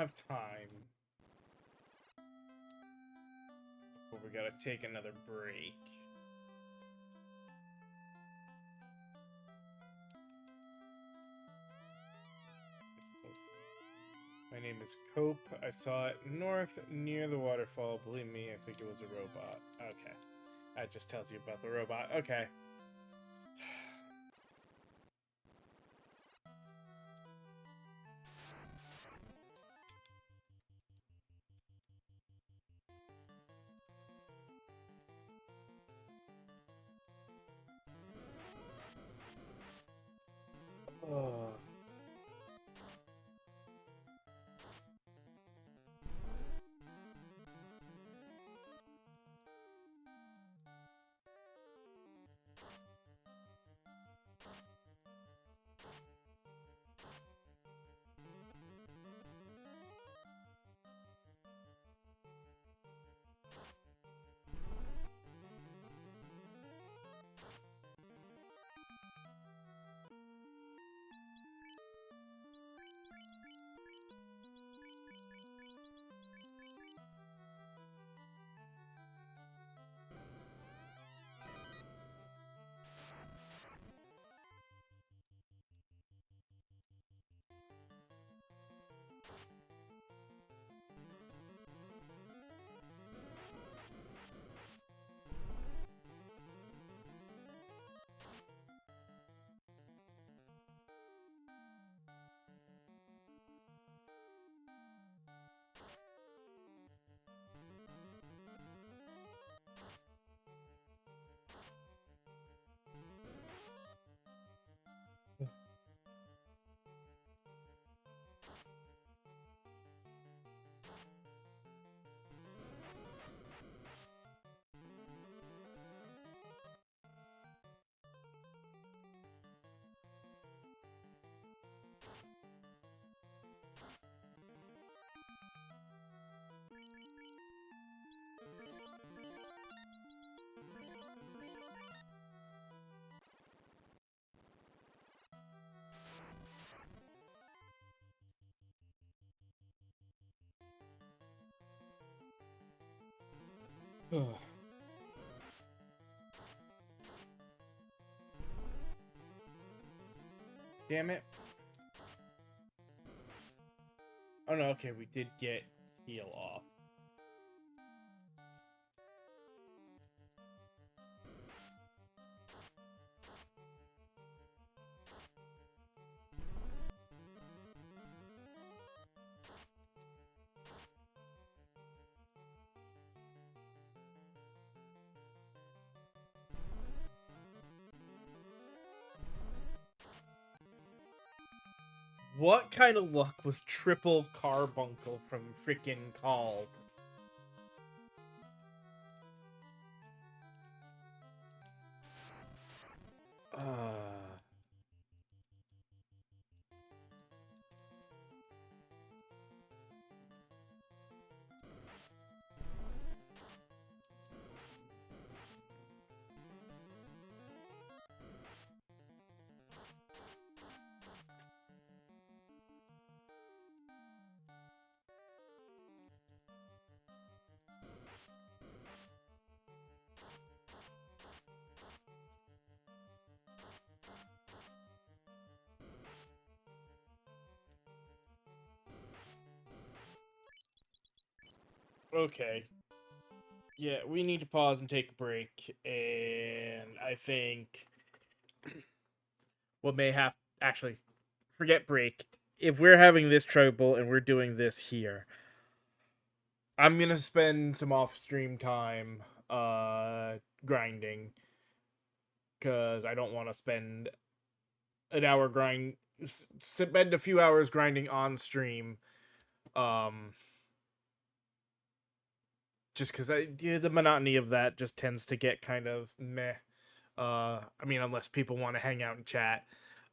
have time. But we gotta take another break. My name is Cope. I saw it north near the waterfall. Believe me, I think it was a robot. Okay. That just tells you about the robot. Okay. Oh. Oh. Damn it. Oh no, okay, we did get heal off. What kind of luck was triple carbuncle from freaking Call? Okay. Yeah, we need to pause and take a break, and I think what may have actually forget break. If we're having this trouble and we're doing this here, I'm gonna spend some off stream time grinding because I don't want to spend an hour spend a few hours grinding on stream. Just because the monotony of that just tends to get kind of meh. I mean, unless people want to hang out and chat.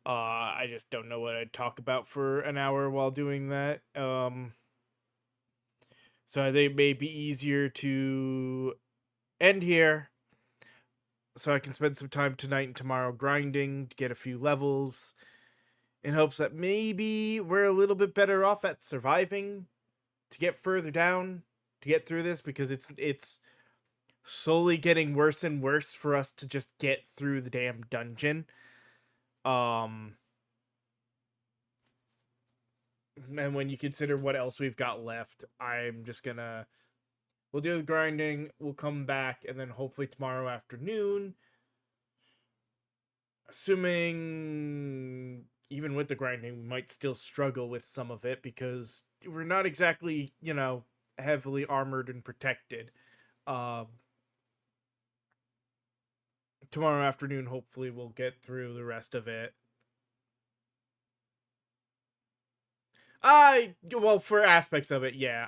I just don't know what I'd talk about for an hour while doing that. So I think it may be easier to end here so I can spend some time tonight and tomorrow grinding to get a few levels in hopes that maybe we're a little bit better off at surviving to get further down to get through this, because it's slowly getting worse and worse for us to just get through the damn dungeon. Um and when you consider what else we've got left, I'm just gonna we'll do the grinding, we'll come back, and then hopefully tomorrow afternoon, assuming even with the grinding, we might still struggle with some of it because we're not exactly, heavily armored and protected. Um, Tomorrow afternoon, hopefully, we'll get through the rest of it. Well, for aspects of it, yeah.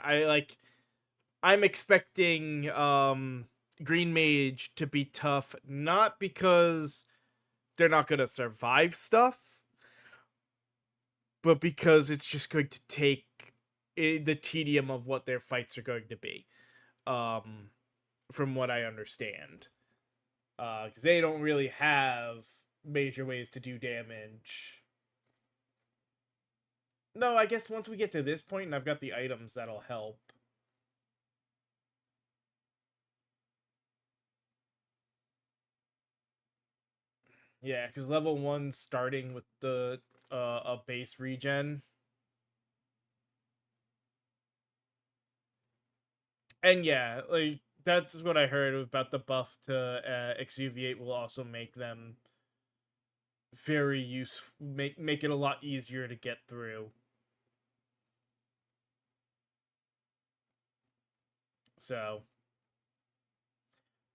I'm expecting Green Mage to be tough, not because they're not gonna survive stuff, but because it's just going to take the tedium of what their fights are going to be. From what I understand, because they don't really have major ways to do damage. No, I guess once we get to this point and I've got the items, that'll help. Yeah, because level 1 starting with the a base regen. And yeah, like that's what I heard about the buff to exuviate will also make them very useful, make it a lot easier to get through. So,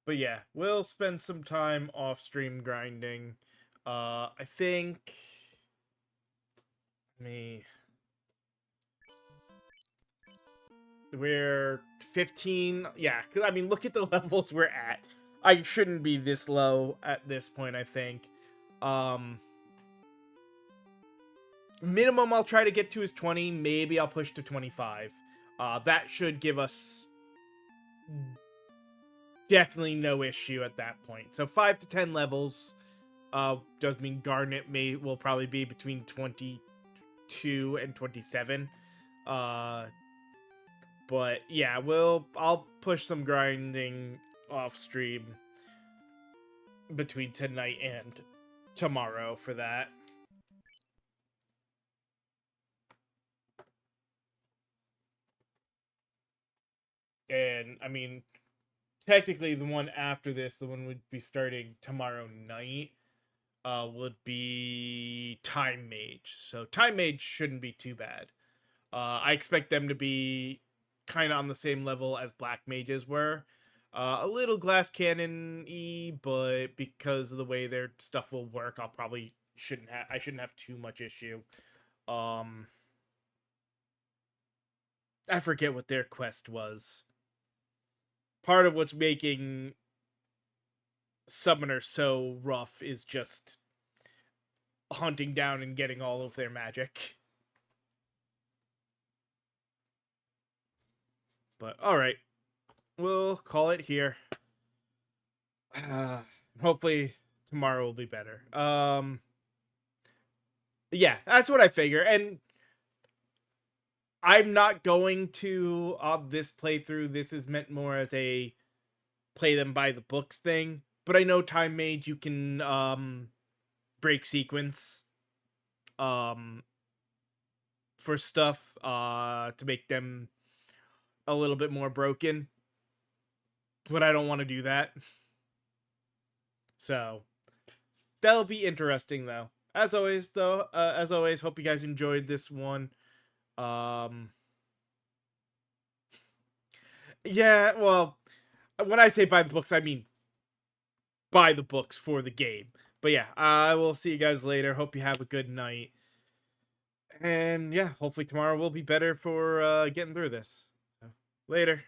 but yeah, we'll spend some time off stream grinding. I think me we're 15. Yeah, cause I mean, look at the levels we're at. I shouldn't be this low at this point, I think. Um Minimum I'll try to get to is 20, maybe I'll push to 25. That should give us definitely no issue at that point. So 5 to 10 levels does mean Garnet will probably be between 22 and 27. But yeah, I'll push some grinding off stream between tonight and tomorrow for that. And I mean, technically the one after this, the one would be starting tomorrow night, would be Time Mage. So Time Mage shouldn't be too bad. I expect them to be kind of on the same level as Black Mages were. A little glass cannon-y, but because of the way their stuff will work, I shouldn't have too much issue. I forget what their quest was. Part of what's making Summoner so rough is just hunting down and getting all of their magic. But alright, we'll call it here. Hopefully tomorrow will be better. Yeah, that's what I figure. And I'm not going to this playthrough. This is meant more as a play them by the books thing. But I know Time Mage, you can break sequence for stuff to make them a little bit more broken. But I don't want to do that. So that'll be interesting though. As always, hope you guys enjoyed this one. Yeah, well, when I say buy the books, I mean buy the books for the game. But yeah, I will see you guys later. Hope you have a good night. And yeah, hopefully tomorrow will be better for getting through this. So, later.